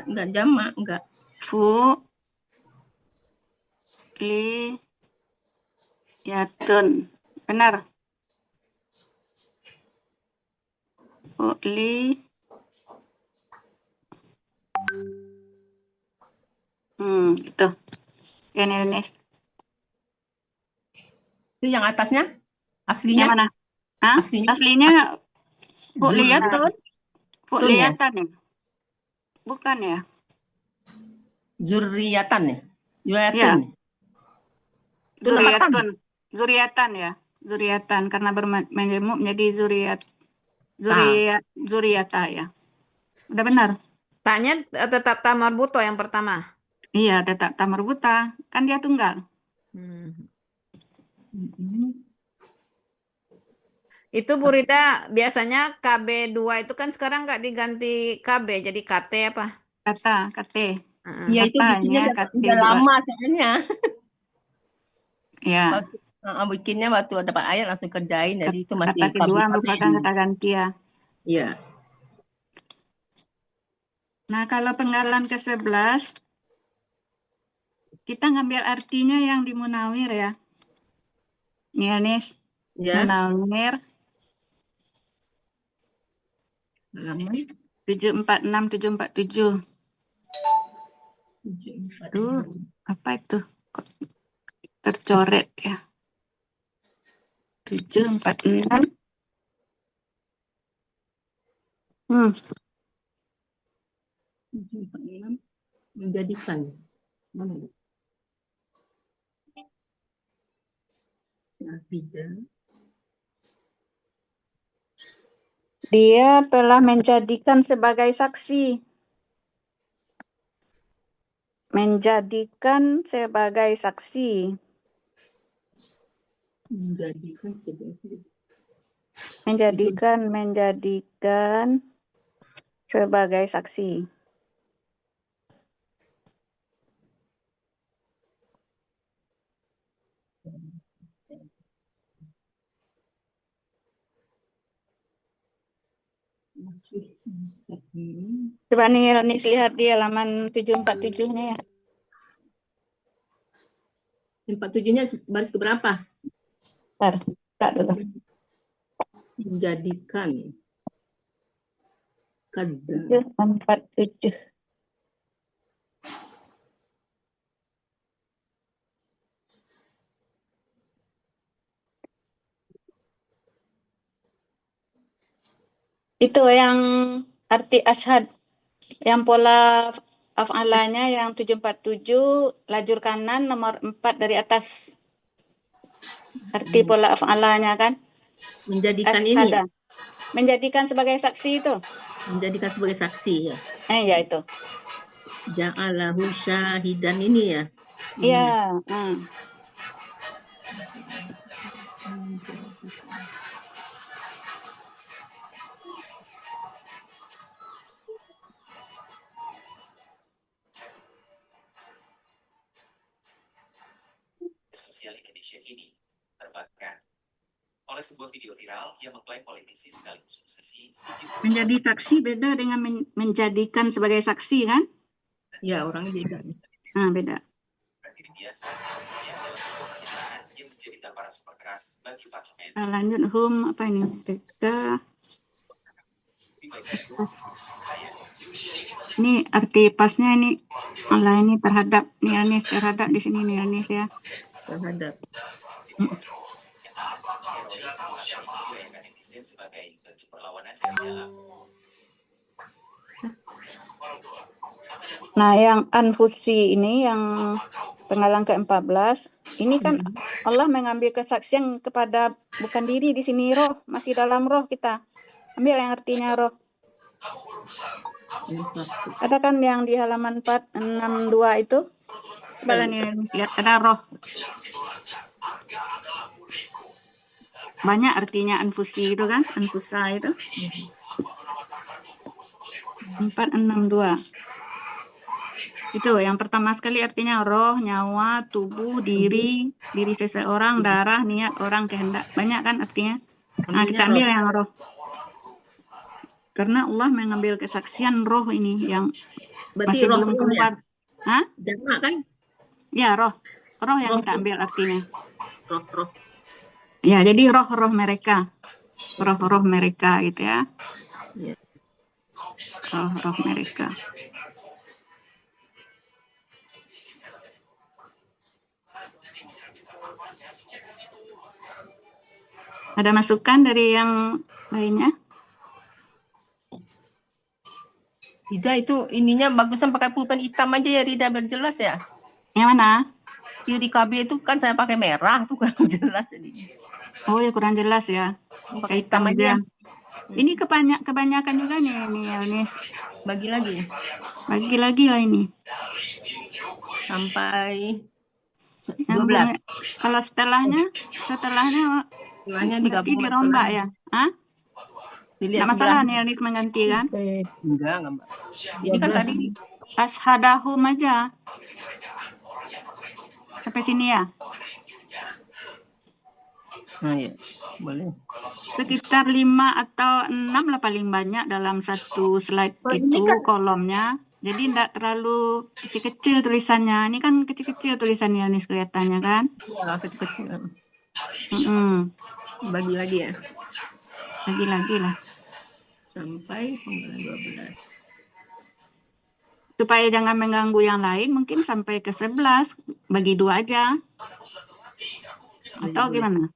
enggak jamak, enggak. Fu li yatun. Benar. Fu li itu. Yang ini. Itu yang atasnya Yang aslinya mana? Hah? Aslinya? Aslinya Fu liyatun. Fu Tun ya? liyatan ya? Bukan ya? Zuriatan ya? Ya. Zuriatun. Itu nama tan. Zuriatan ya. Zuriatan karena bermajemuk menjadi zuriata ya. Udah benar. tanya tetap tamar buto yang pertama. Iya, tetap tamar buta. Kan dia tunggal. Itu Bu Rida biasanya KB2 itu kan sekarang nggak diganti KB jadi KT apa? Kate. Iya itu bikinnya Katanya kate udah juga. lama soalnya. Ya. Bikinnya waktu dapat air langsung kerjain, jadi itu masih Kata kedua KB. merupakan kata ganti ya. Iya. Nah, kalau penggalan ke-11 kita ngambil artinya yang di munawir ya. Nis. Ya. Munawir 746 747. Aduh, apa itu? Kok tercoret ya. 746. Menjadikan. Mana? Dia telah menjadikan sebagai saksi. Menjadikan sebagai saksi. Menjadikan sebagai saksi. Coba nih lihat di halaman 747-nya ya. 47-nya baris keberapa? Bentar dulu. Menjadikan. 747. Itu yang arti asyhad, yang pola af'alanya yang 747 lajur kanan nomor 4 dari atas. Arti pola af'alanya kan? Menjadikan Asyhada. ini. Menjadikan sebagai saksi itu. Menjadikan sebagai saksi ya. Ya itu. Ja'alahu syahidan ini ya. Iya. sosial Indonesia kini terbakar oleh sebuah video viral yang mengklaim politisi sekaligus musisi Sigit Menjadi saksi beda dengan menjadikan sebagai saksi kan? Ya, orangnya beda. Nah, beda. Ini biasa, maksudnya adalah sebuah pernyataan yang menjadi tamparan super keras bagi parlemen. Lanjut apa ini? Sepeda. Ini arti pasnya ini ini terhadap Nilnis terhadap di sini Nilnis ya. Terhadap. Sebagai bentuk perlawanan dari dalam. Nah, yang anfusi ini yang penggalan ke-14, ini kan Allah mengambil kesaksian kepada bukan diri di sini roh, masih dalam roh kita. Ambil yang artinya roh. Ada kan yang di halaman 462 itu? Coba nih lihat ada roh. Banyak artinya anfusi itu kan, anfusa itu. 462. Itu yang pertama sekali artinya roh, nyawa, tubuh, diri seseorang, darah, niat, orang, kehendak. Banyak kan artinya? Nah, kita ambil yang roh. Karena Allah mengambil kesaksian roh ini yang Berarti masih roh belum keluar. Hah? Jamak kan? Ya, roh. Roh yang Roh. kita ambil artinya. Roh. Ya, jadi roh-roh mereka. Roh-roh mereka gitu ya. Ya. Roh-roh mereka. Ada masukan dari yang lainnya? Rida itu ininya bagusan pakai pulpen hitam aja ya Rida, biar jelas ya. Yang mana? Kiri KB itu kan saya pakai merah tuh kurang jelas jadi. Oh ya kurang jelas ya. Pakai hitam aja. Ini kebanyakan juga nih Elnis. Bagi lagi. Bagi lagi lah ini. Sampai 12. Kalau setelahnya digabung dirombak ya. Hah? Dilihat nggak masalah sebelah. nih Elnis mengganti kan? Enggak. Ini kan tadi Ashadahum aja. Sampai sini ya. Nah, ya, boleh. Sekitar 5 atau 6 lah paling banyak dalam satu slide itu kolomnya. Jadi tidak terlalu kecil-kecil tulisannya. Ini kan kecil-kecil tulisannya nih kelihatannya kan? Ya, kecil-kecil. Bagi lagi ya. Lagi lah. Sampai penggalan 12. Supaya jangan mengganggu yang lain, mungkin sampai ke 11. Bagi 2 aja. Atau gimana?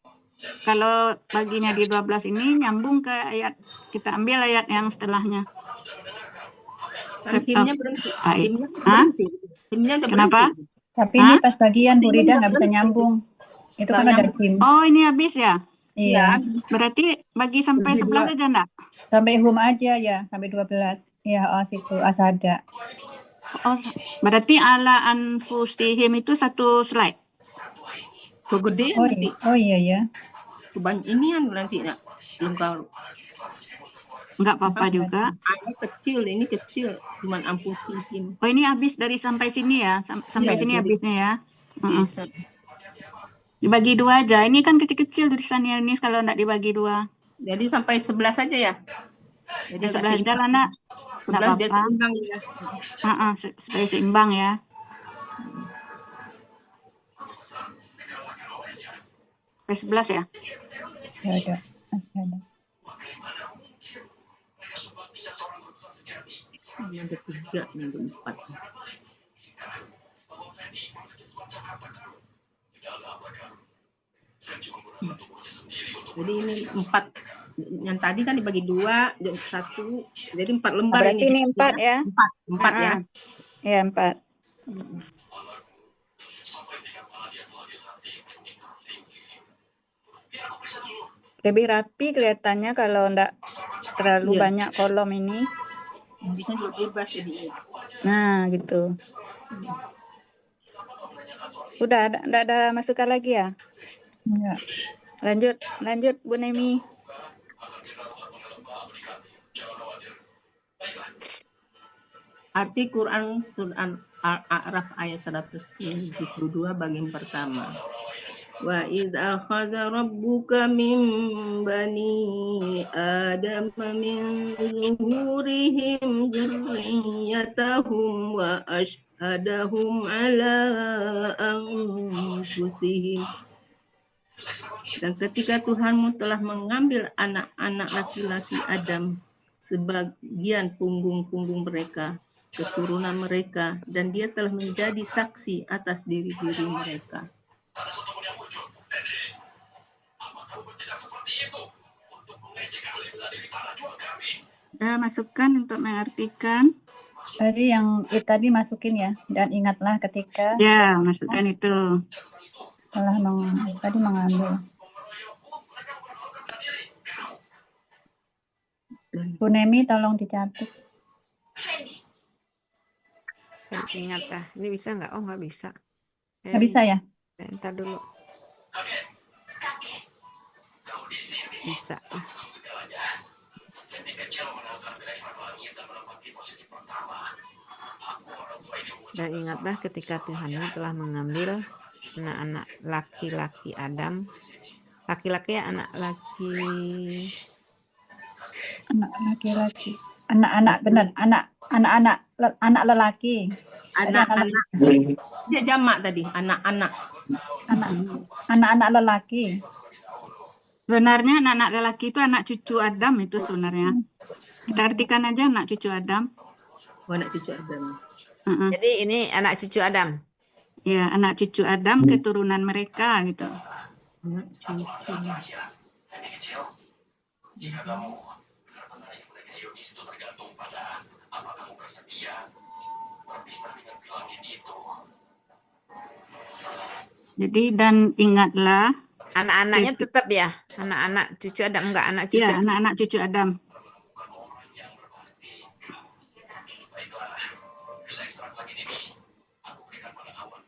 Kalau baginya di 12 ini nyambung ke ayat, kita ambil ayat yang setelahnya. Timnya berhenti. Kenapa? Tapi ini pas bagian Bu Rida nggak bisa nyambung. Itu kan ada jim. Oh, ini habis ya? Iya. Berarti bagi sampai 11 aja enggak? Sampai hum aja ya, sampai 12. Ya, situ asada. Oh, berarti ala anfusihim itu satu slide. Kegedean nanti. Oh iya ya. Ini yang nanti belum Enggak apa-apa juga. Ini kecil, cuman anfusihim. Oh, ini habis dari sampai sini ya? Sampai sini habisnya ya? Bisa. Dibagi 2 aja. Ini kan kecil-kecil tulisannya ini kalau enggak dibagi 2. Jadi sampai 11 saja ya? Jadi 11 aja lah, Nak. 11 dia seimbang ya. Supaya seimbang ya. Sampai 11 ya? Ada. Ini ada 3, ini ada 4. Jadi ini 4. Yang tadi kan dibagi 2, 1. Jadi 4 lembar. Berarti ini 4 ya? 4 ya? Iya, 4. Lebih rapi kelihatannya kalau enggak terlalu banyak kolom ini. Bisa juga bebas jadi. Nah, gitu. Udah enggak ada masukan lagi ya? Enggak. Lanjut Bu Nemi. Arti Quran Surah Al-A'raf ayat 172 bagian pertama. Wa idh akhadha rabbuka min bani Adam min zuhurihim dzurriyyatahum wa ashhadahum ala anfusihim. Dan ketika Tuhanmu telah mengambil anak-anak laki-laki Adam sebagian punggung-punggung mereka, keturunan mereka, dan dia telah menjadi saksi atas diri-diri mereka. Masukkan untuk mengartikan. Tadi yang tadi masukin ya. Dan ingatlah ketika Ya, masukkan itu. telah tadi mengambil. Bu Nemi tolong dicatat. Ingatlah. Ini bisa nggak? Oh, nggak bisa. Nggak bisa ya? Ntar dulu. Bisa. Dan ingatlah ketika Tuhanmu telah mengambil anak-anak laki-laki Adam. Laki-laki ya, anak laki. Anak laki-laki. Anak-anak benar. Anak lelaki. Anak-anak. Dia jamak tadi, anak-anak. Anak-anak lelaki. Sebenarnya anak-anak lelaki itu anak cucu Adam itu sebenarnya. Kita artikan aja anak cucu Adam. Oh, anak cucu Adam. Jadi ini anak cucu Adam. Ya, anak cucu Adam, keturunan mereka gitu. Anak cucu. Jadi dan ingatlah. Anak-anaknya tetap ya, anak-anak cucu Adam, enggak anak cucu. Ya, anak-anak cucu Adam.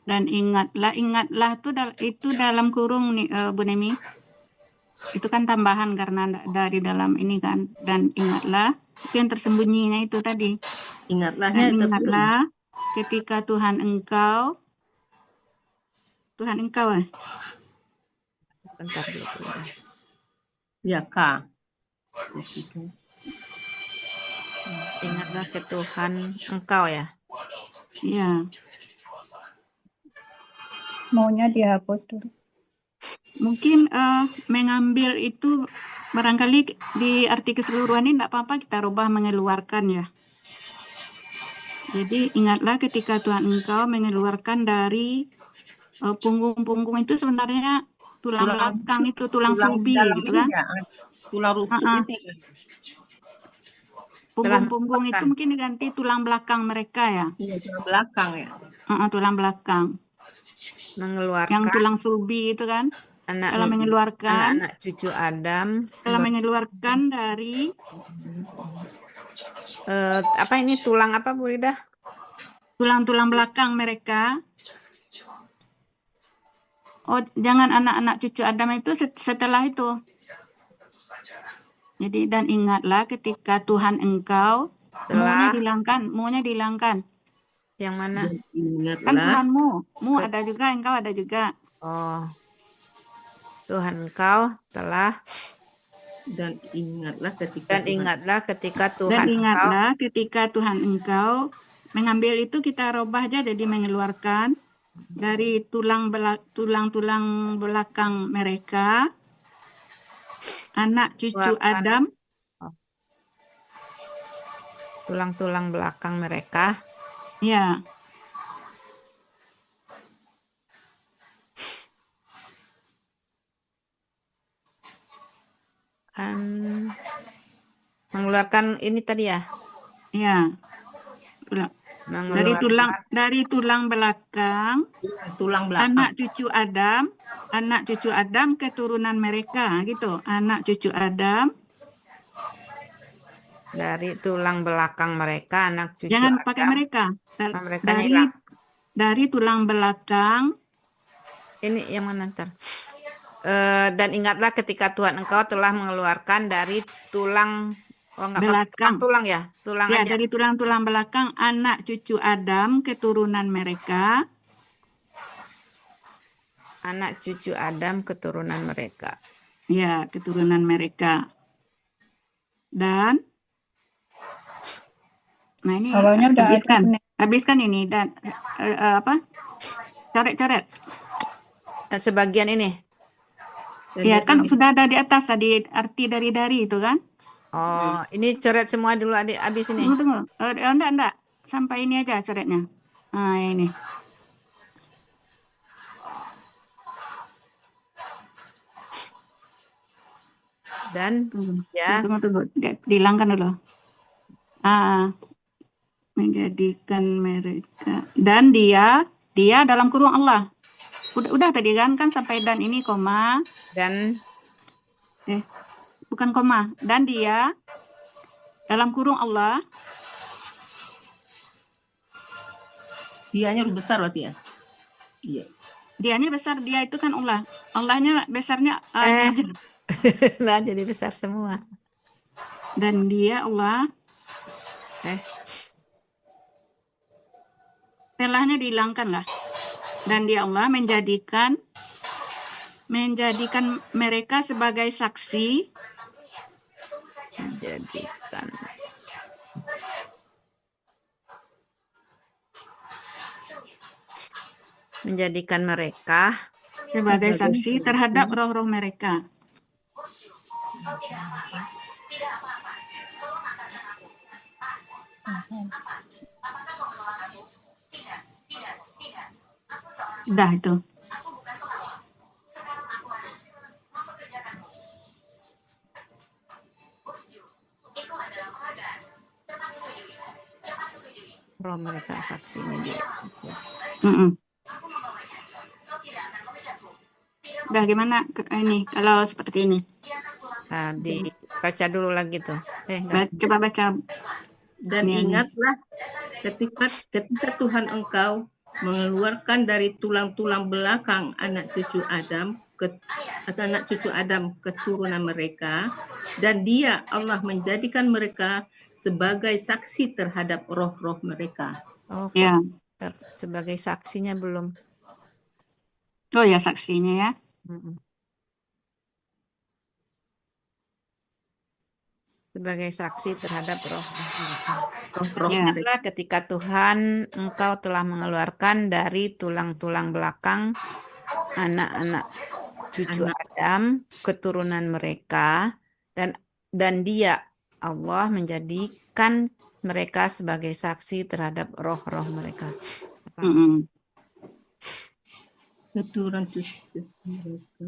Dan ingatlah itu dalam kurung nih, Bu Nemi. Itu kan tambahan karena dari dalam ini kan. Dan ingatlah, itu yang tersembunyinya itu tadi. Ingatlah ketika Tuhan engkau Bentar dulu. Ya, Kak. Ingatlah ke Tuhan engkau ya. Iya. Maunya dihapus dulu. Mungkin mengambil itu barangkali di arti keseluruhan ini tidak apa-apa kita rubah mengeluarkan ya. Jadi ingatlah ketika Tuhan engkau mengeluarkan dari punggung-punggung itu sebenarnya tulang belakang itu, tulang sulbi gitu kan. Tulang rusuk itu. Punggung-punggung itu mungkin diganti tulang belakang mereka ya. Iya, tulang belakang ya. Tulang belakang. Mengeluarkan. Yang tulang sulbi itu kan. Telah mengeluarkan. Anak-anak cucu Adam. Telah mengeluarkan dari. Apa ini tulang apa Bu Rida? Tulang-tulang belakang mereka. Oh, jangan anak-anak cucu Adam itu setelah itu. Jadi dan ingatlah ketika Tuhan engkau maunya dihilangkan. Yang mana? Kan Tuhanmu, ada juga, engkau ada juga. Oh. Tuhan engkau telah dan ingatlah ketika Tuhan engkau mengambil itu kita robah aja jadi mengeluarkan dari tulang-tulang belakang mereka, anak cucu Adam. Tulang-tulang belakang mereka. Ya. Kan mengeluarkan ini tadi ya? Iya. Dari tulang belakang, anak cucu Adam keturunan mereka gitu, anak cucu Adam. Dari tulang belakang mereka, anak cucu Jangan Adam. pakai mereka. Dari tulang belakang. Ini yang mana ntar? Dan ingatlah ketika Tuhan engkau telah mengeluarkan dari tulang belakang. Tulang ya? Tulang ya, aja. Dari tulang-tulang belakang anak cucu Adam keturunan mereka. Anak cucu Adam keturunan mereka. Ya, keturunan mereka. Dan, nah ini Awalnya udah ada habiskan, benar. habiskan ini dan apa? Coret-coret. Sebagian ini. Ya kan sudah ada di atas tadi arti dari itu kan? Oh, ini coret semua dulu adik habis ini. Tunggu. Enggak. Sampai ini aja coretnya. Nah, ini. Dan Tunggu. ya Tunggu. Dihilangkan dulu. Menjadikan mereka. Dan dia dalam kurung Allah. Udah tadi kan sampai dan ini koma. dan Bukan koma. Dan dia dalam kurung Allah. Dianya huruf besar berarti ya? Iya. Dianya besar, dia itu kan Allah. Allahnya besarnya nah jadi besar semua. dan dia Allah. Setelahnya dihilangkan lah. Dan dia Allah menjadikan mereka sebagai saksi. Menjadikan mereka sebagai saksi terhadap roh-roh mereka. Udah itu. roh mereka saksi ini di Udah gimana ini kalau seperti ini? Dibaca dulu lagi tuh. Coba baca. Dan ingatlah ketika Tuhan engkau mengeluarkan dari tulang-tulang belakang anak cucu Adam keturunan mereka, dan dia Allah menjadikan mereka sebagai saksi terhadap roh-roh mereka. Oh, ya. Sebagai saksinya belum. Oh ya, saksinya ya. Sebagai saksi terhadap roh. Ya. Ketika Tuhan engkau telah mengeluarkan dari tulang-tulang belakang anak-anak cucu Adam keturunan mereka, dan dia Allah menjadikan mereka sebagai saksi terhadap roh-roh mereka. Keturunan cucu mereka.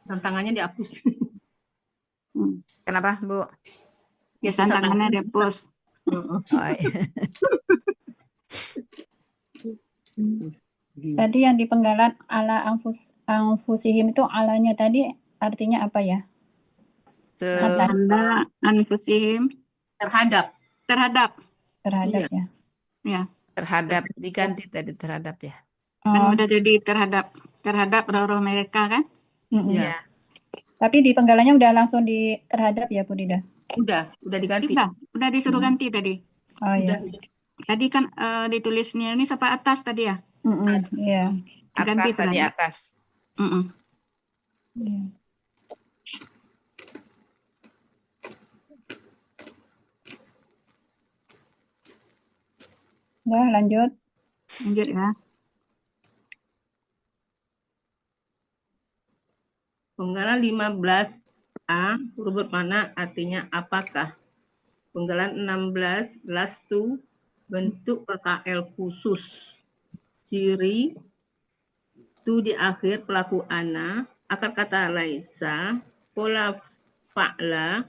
Tantangannya dihapus. Kenapa, Bu? Ya, tantangannya dihapus. Tadi yang di penggalan ala anfusihim itu alanya tadi artinya apa ya? Ala anfusihim terhadap ya. Ya. Terhadap diganti tadi terhadap ya. Kan udah jadi terhadap roh-roh mereka kan? Ya. Tapi di penggalannya udah langsung di terhadap ya, Bu Dida? Udah diganti. Udah disuruh ganti tadi. Oh iya. Tadi kan ditulisnya ini sampai atas tadi ya? Iya. Atas tadi atas. Iya. Udah lanjut ya. Penggalan 15A huruf bermakna artinya apakah. Penggalan 16 lastu bentuk PKL khusus. Ciri tu di akhir pelaku ana, akar kata laisa, pola fa'la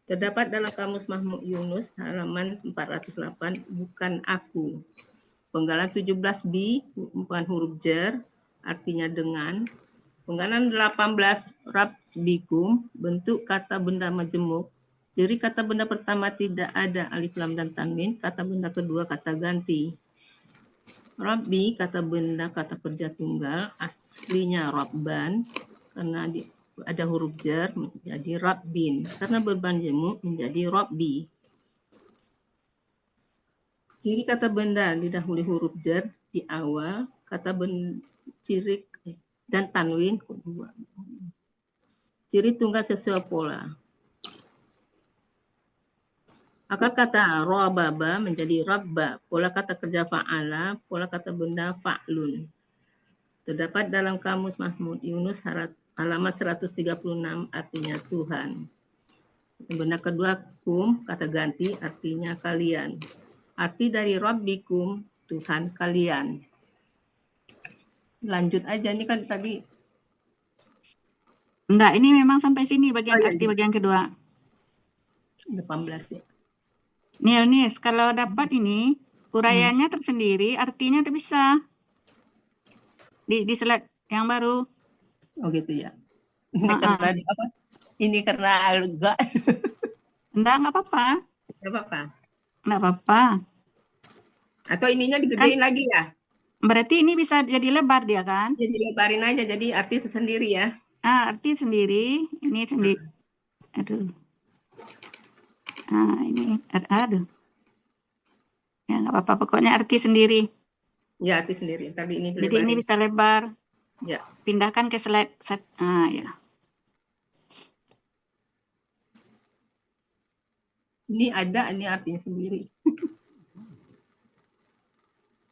terdapat dalam Kamus Mahmud Yunus halaman 408 bukan aku. Penggalan 17B bukan huruf jar artinya dengan. Penggalan 18 rabbikum bentuk kata benda majemuk. Ciri kata benda pertama tidak ada alif lam dan tanwin, kata benda kedua kata ganti. Rabbi kata benda kata kerja tunggal, aslinya rabban karena ada huruf jar menjadi rabbin, karena berban jemuk menjadi rabbi. Ciri kata benda didahului huruf jar di awal, kata ciri dan tanwin kedua. Ciri tunggal sesuai pola. Akar kata robaba menjadi rabba, pola kata kerja fa'ala, pola kata benda fa'lun. Terdapat dalam Kamus Mahmud Yunus halaman 136 artinya Tuhan. Benda kedua kum, kata ganti artinya kalian. Arti dari Rabbikum, Tuhan kalian. Lanjut aja, ini kan tadi. Enggak, ini memang sampai sini bagian iya, arti bagian kedua. 18 ya. Nis, kalau dapat ini, uraiannya tersendiri, artinya terpisah. Di slide yang baru. Oh gitu ya. Ini karena apa? Ini karena agak. Enggak apa-apa. Enggak apa-apa. Enggak apa-apa. Atau ininya digedein lagi ya? Berarti ini bisa jadi lebar dia kan? Jadi lebarin aja, jadi arti sendiri ya. Arti sendiri, ini sendiri. Aduh. Ini, aduh. Ya nggak apa-apa, pokoknya arti sendiri. Ya, arti sendiri. Tadi ini Jadi ini bisa lebar. Ya. Pindahkan ke slide. Ya. Ini ada, ini artinya sendiri.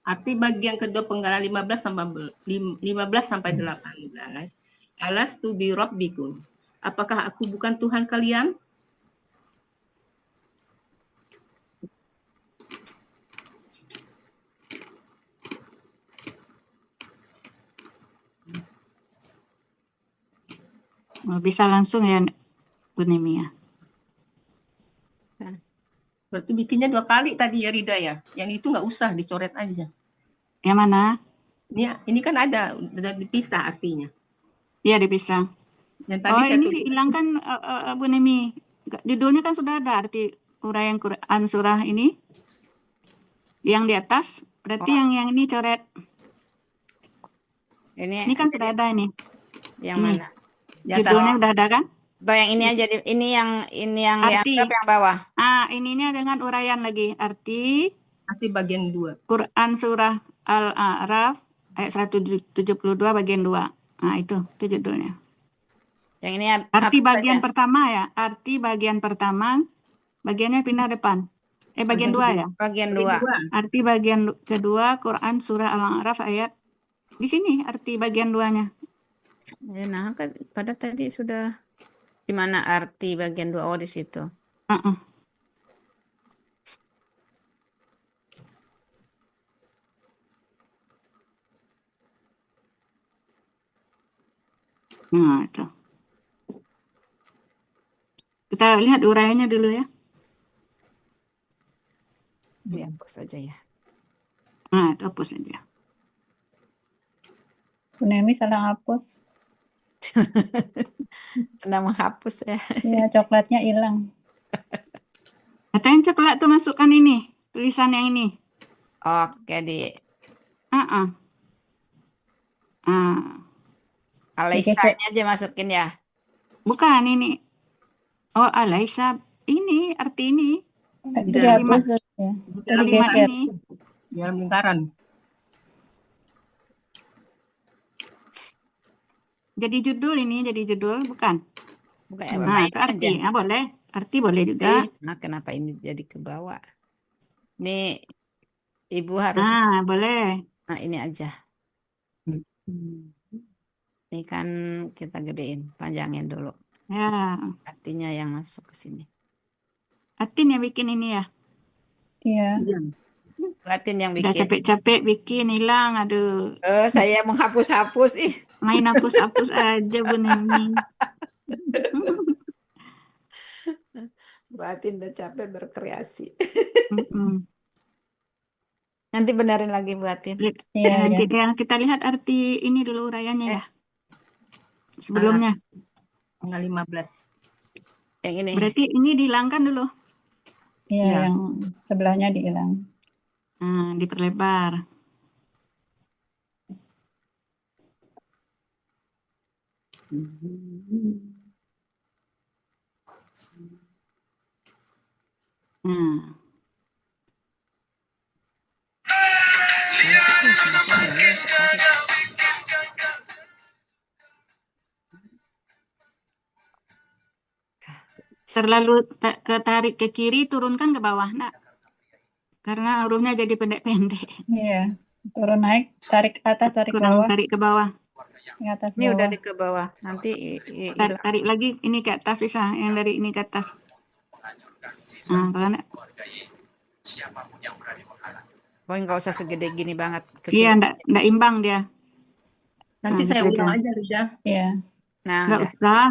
Arti bagian kedua penggalan 15 sampai 18. Alastu bi rabbikum. Apakah aku bukan Tuhan kalian? Bisa langsung ya, Bu Nemi ya. Berarti bikinnya 2 kali tadi ya, Rida ya. Yang itu nggak usah, dicoret aja. Yang mana? Ini kan ada, udah dipisah artinya. Iya, dipisah. Yang tadi saya ini dihilangkan, Bu Nemi. Judulnya kan sudah ada arti uraian Quran surah ini. Yang di atas, berarti yang ini coret. Ini kan sudah ada ini. Yang ini. mana? Judulnya udah ada kan? Atau yang ini aja, ini yang arti. dianggap yang bawah. Ininya dengan uraian lagi. Arti bagian 2. Quran surah Al-A'raf ayat 172 bagian 2. Itu judulnya. Yang ini arti bagian saja? pertama ya. Arti bagian pertama, bagiannya pindah depan. Bagian 2 ya? Bagian 2. Arti bagian kedua Quran surah Al-A'raf ayat di sini arti bagian 2-nya. Nah, kan pada tadi sudah di mana arti bagian 2? Oh, di situ. Nah, itu. Kita lihat uraiannya dulu ya. Dihapus saja ya. Itu hapus saja. Bu Nemi salah hapus. Sedang menghapus ya. Iya, coklatnya hilang. Katanya coklat tuh masukkan ini, tulisan yang ini. Oke, Alaisa ini aja masukin ya. Bukan ini. Oh, Alaisa ini arti ini. Itu dihapus ya. Kalimat ini. Dalam lingkaran. Jadi judul ini, jadi judul bukan? Bukan itu arti. Boleh. Arti boleh juga. Nah, kenapa ini jadi ke bawah? Ini Ibu harus. Boleh. Nah, ini aja. Ini kan kita gedein, panjangin dulu. Ya. Artinya yang masuk ke sini. Atin yang bikin ini ya? Iya. Atin yang bikin. Udah capek-capek bikin, hilang, aduh. Saya menghapus-hapus ih. Main hapus-hapus aja Bu Nemi. Batin udah capek berkreasi. Nanti benerin lagi Batin. Nanti yang kita lihat arti ini dulu uraiannya ya. Sebelumnya. Tanggal 15. Yang ini. Berarti ini dihilangkan dulu. Iya, yang sebelahnya dihilang. Diperlebar. terlalu ketarik ke kiri, turunkan ke bawah, nak. Karena hurufnya jadi pendek-pendek. Iya. Turun naik, tarik atas, tarik Kurang bawah, tarik ke bawah. ke atas Ini udah bawah. di ke bawah. Nanti hilang. Tarik lagi, ini ke atas bisa. Yang dari ini ke atas. Nah, kalau nak, Pokoknya nggak usah segede gini banget, iya, kecil. ndak imbang dia. Nanti Nah, saya gitu ulang aja. aja, Rida. Iya. Nah, Nggak udah. usah.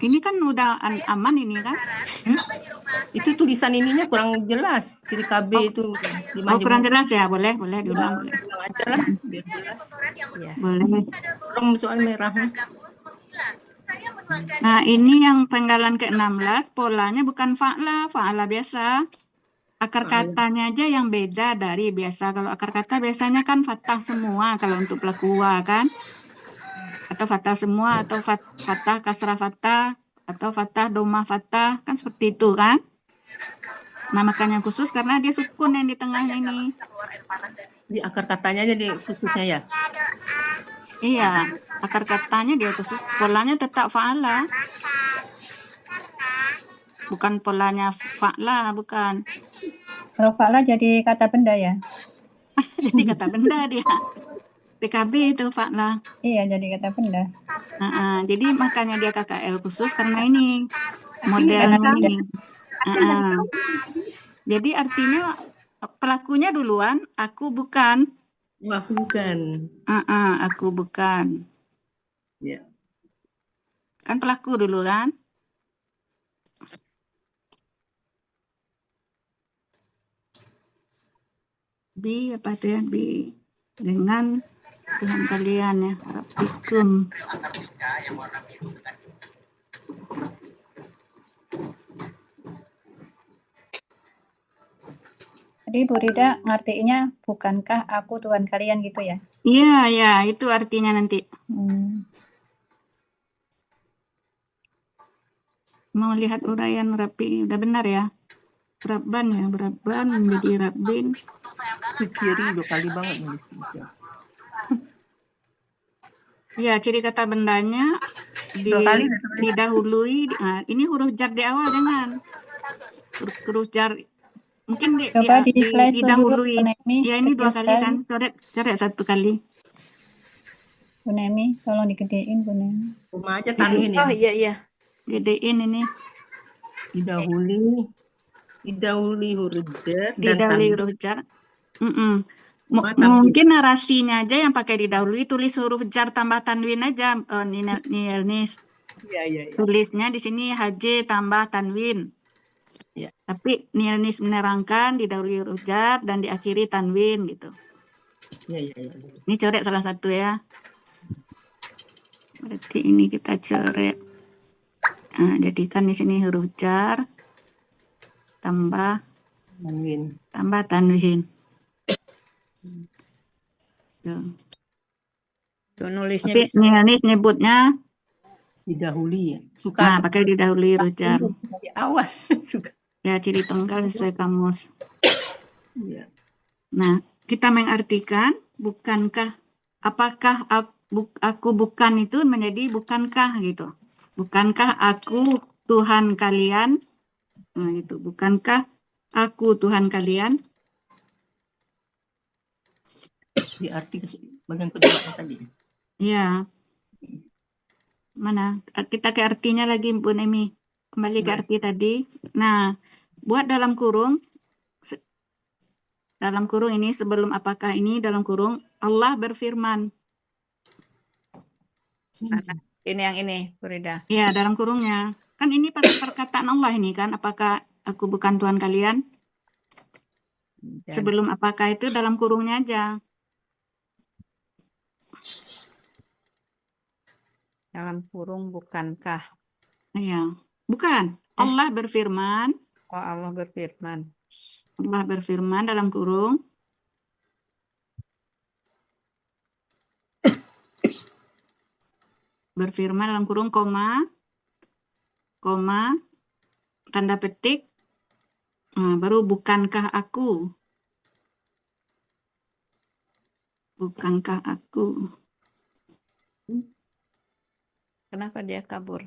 Ini kan udah aman ini kan. Itu tulisan ininya kurang jelas. Ciri KB Oh, itu di oh kurang majemuk. jelas ya. Boleh diulang. Boleh. Ulang aja lah, biar jelas. Ya. Boleh. Belum soal merahnya. Nah, ini yang penggalan ke-16, polanya bukan fa'la, fa'ala biasa. Akar Fa'ala. katanya aja yang beda dari biasa. Kalau akar kata biasanya kan fathah semua kalau untuk pelaku wa kan. Atau fathah semua, atau fathah kasrah fathah, atau fathah domah fathah, kan seperti itu kan. Nah, makanya khusus karena dia sukun yang di tengahnya ini. Di akar katanya aja di khususnya ya. Iya, akar katanya dia khusus, polanya tetap fa'ala. Bukan polanya fa'la, bukan. Kalau fa'la jadi kata benda ya? Jadi kata benda dia. PKB itu fa'la. Iya, jadi kata benda. Jadi makanya dia KKL khusus karena ini Karena modelnya beda. ini. Jadi artinya pelakunya duluan, aku bukan. Aku bukan. Aku bukan. Ya. Kan pelaku dulu kan? Bi apa itu ya? Bi dengan Tuhan kalian ya. Rabbikum. Jadi Bu Rida ngertiinnya bukankah aku Tuhan kalian gitu ya? Iya, ya, itu artinya nanti. Mau lihat uraian Rabbi, udah benar ya? Rabban ya, Rabban menjadi Rabbin. Ke kiri 2 kali banget nulisnya. Ya, ciri kata bendanya 2 kali. didahului. Ini huruf jar di awal jangan. Huruf jar mungkin Coba di slide dulu didahului. Bu Nemi, Ya ini 2 kecil kali sekali. kan. Coret 1 kali. Bu Nemi, tolong digedein Bu Nemi. Cuma aja tanwin ya. Oh iya. Gedein ini. Didahului huruf jar dan Didahului tanwin. huruf jar. Mungkin narasinya aja yang pakai didahului, tulis huruf jar tambah tanwin aja. Nilnis. Iya. Tulisnya di sini HJ tambah tanwin. Ya. Tapi Nilnis menerangkan didahului huruf jar dan diakhiri tanwin gitu. Iya. Ini coret salah satu ya. Berarti ini kita coret. Nah, jadikan di sini huruf jar tambah tanwin. Tuh nulisnya Tapi bisa. Nilnis nyebutnya Didahului ya. Nah, pakai didahului huruf jar. Dari awal suka. Ya, ciri tunggal sesuai kamus. Iya. Nah, kita mengartikan bukankah, apakah aku bukan itu menjadi bukankah gitu. Bukankah aku Tuhan kalian? Nah, itu bukankah aku Tuhan kalian? Di arti bagian kedua tadi. Ya. Mana? Kita ke artinya lagi, Bu Nemi. Kembali ke arti tadi. Nah, buat dalam kurung ini sebelum apakah ini dalam kurung Allah berfirman. Ini yang ini, Bu Rida. Ya, dalam kurungnya. Kan ini perkataan Allah ini kan, apakah aku bukan Tuhan kalian? Sebelum apakah itu dalam kurungnya aja. Dalam kurung bukankah. Ya, bukan. Allah berfirman. Oh, Allah berfirman. Allah berfirman dalam kurung. Berfirman dalam kurung koma, tanda petik, baru bukankah aku. Bukankah aku. Kenapa dia kabur?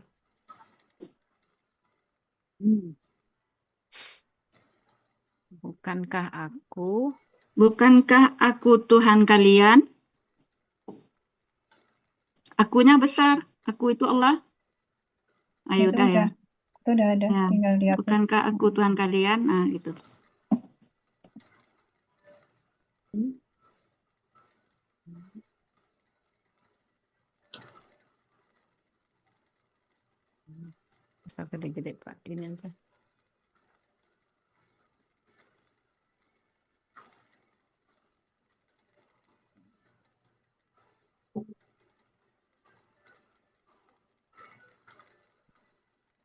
Bukankah aku Bukankah aku Tuhan kalian? Akunya besar. Aku itu Allah. Ayo Itu udah ya. Itu udah ada, Ya. tinggal dihapus. Bukankah aku Tuhan kalian? Nah, itu. asal gede-gede Pak? Ini aja.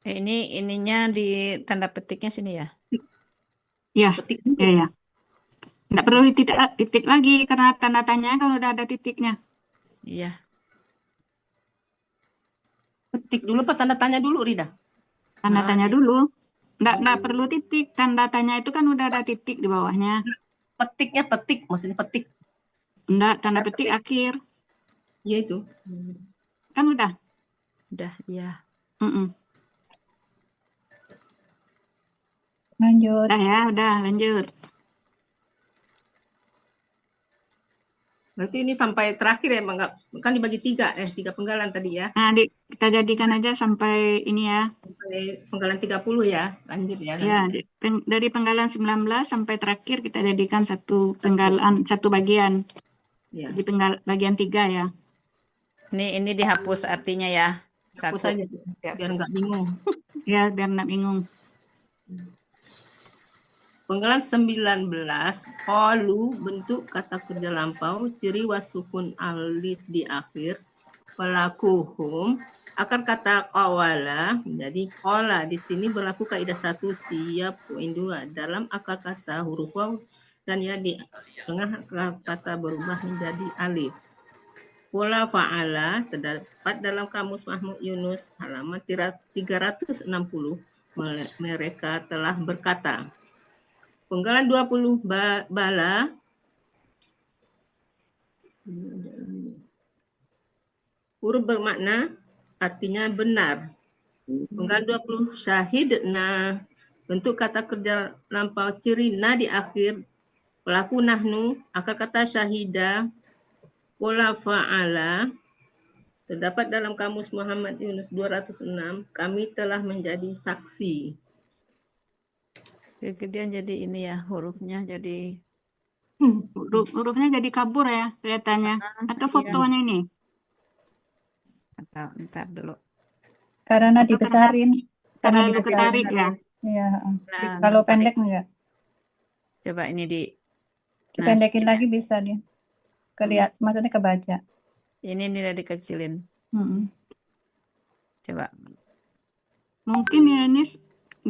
Ini ininya di tanda petiknya sini ya. Ya, Petik ya, ya. Nggak perlu titik lagi karena tanda tanya kalau udah ada titiknya. Iya. petik dulu apa tanda tanya dulu, Rida? Tanda Oh, tanya iya. dulu. Nggak perlu titik. Tanda tanya itu kan udah ada titik di bawahnya. Petiknya petik, maksudnya petik. Enggak, tanda petik akhir. Iya itu. Kan udah. Udah, iya. Mm-mm. Lanjut. Udah ya, udah lanjut. Berarti ini sampai terakhir ya, Bang? Kan dibagi tiga penggalan tadi ya. Nah, kita jadikan aja sampai ini ya. Sampai penggalan 30 ya. Lanjut ya. Ya, Lanjut. dari penggalan 19 sampai terakhir kita jadikan satu penggalan, satu bagian. Ya. Jadi bagian 3 ya. Ini dihapus artinya ya. Hapus Satu. saja biar nggak bingung. Ya, biar nggak bingung. Penggalan 19, qalu bentuk kata kerja lampau, ciri wasukun alif di akhir, pelakuhum, akar kata qawala, jadi qala di sini berlaku kaidah 1 siap poin 2 dalam akar kata huruf waw dan ya di tengah kata berubah menjadi alif. Pola fa'ala terdapat dalam kamus Mahmud Yunus halaman 360. Mereka telah berkata. Penggalan 20 bala. Huruf bermakna artinya benar. Penggalan 20 syahidna. Bentuk kata kerja lampau ciri na di akhir. Pelaku nahnu. Akar kata syahida. Pola fa'ala. Terdapat dalam kamus Muhammad Yunus 206. Kami telah menjadi saksi. Kemudian jadi ini ya, hurufnya jadi Hurufnya jadi kabur ya kelihatannya. Atau iya. fotonya ini. Atau ntar dulu. Karena Atau dibesarin. Karena terlalu ketarik ya. Iya. Nah, Kalau tarik. pendek enggak. Coba ini di Dipendekin sini ya. lagi bisa dia. Maksudnya kebaca. Ini udah dikecilin. Mm-mm. Coba. Mungkin ya Nis,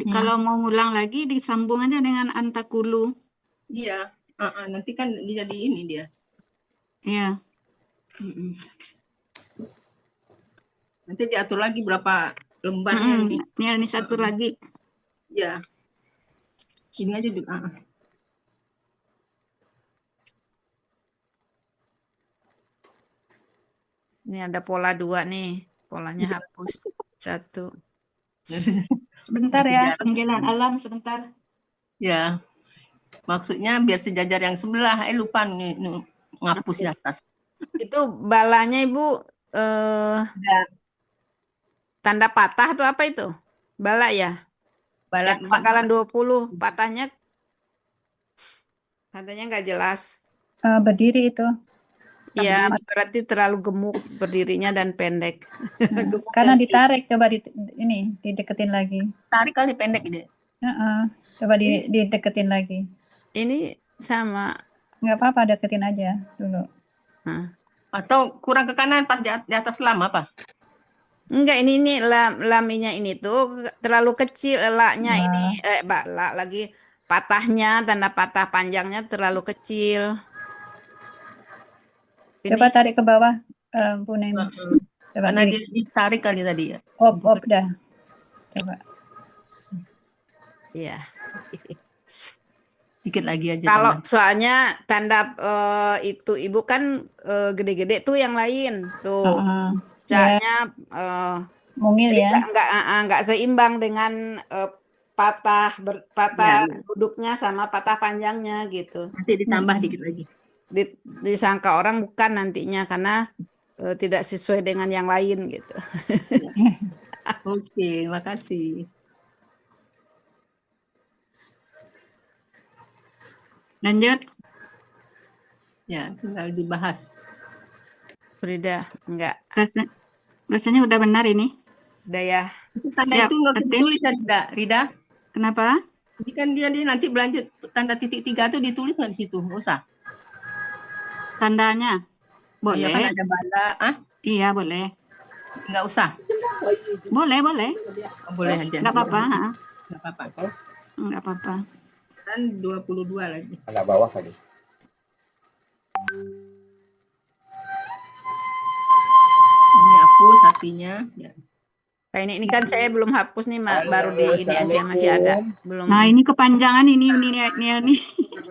kalau mau ngulang lagi disambung aja dengan antakulu. Iya, nanti kan jadi ini dia. Iya. Nanti diatur lagi berapa lembarnya nih. Ini satu lagi. Ya. Ini aja juga. Ini ada pola 2 nih. Polanya hapus 1. Sebentar ya, panggilan alam sebentar. Ya. Maksudnya biar sejajar yang sebelah. Lupa nih ngapus di atas. Itu balanya Ibu tanda patah atau apa itu? Bala ya? Bala Yang panggalan 20 patahnya katanya nggak jelas. Berdiri itu. Iya, berarti terlalu gemuk berdirinya dan pendek. Gemuk Karena dan ditarik, coba ini dideketin lagi. tarik kali pendek ini. Coba dideketin lagi. ini sama. Nggak apa-apa, deketin aja dulu. Atau kurang ke kanan pas di atas lam apa? Enggak, ini laminya ini tuh terlalu kecil, laknya ini la lagi patahnya, tanda patah panjangnya terlalu kecil. Coba tarik ke bawah, Bu Nem. Coba Karena dia ditarik kali tadi ya. Op dah. Coba. Iya. Dikit lagi aja. Kalau soalnya tanda itu Ibu kan gede-gede tuh yang lain tuh. Caknya mungil ya. Enggak seimbang dengan patah duduknya sama patah panjangnya gitu. Nanti ditambah dikit lagi. Disangka orang bukan nantinya karena tidak sesuai dengan yang lain gitu. Oke, makasih. Lanjut. Ya, tinggal dibahas. Frida, enggak. Rasanya udah benar ini. Udah ya. Tanda Siap, itu nggak Atin. ditulis ya, Rida? Kenapa? Ini kan dia nanti berlanjut tanda titik 3 tuh ditulis nggak di situ? Nggak usah. Tandanya? Oh, ya kan Boleh. ada bala. Iya, boleh. Nggak usah. Boleh, boleh. Oh, boleh aja. Nggak apa-apa. Nggak apa-apa. Nggak apa-apa. Dan 22 lagi. Agak bawah tadi. Ini hapus artinya. Ya. Nah, ini kan saya belum hapus nih, baru di ini aja masih ada. Belum. Nah, ini kepanjangan ini.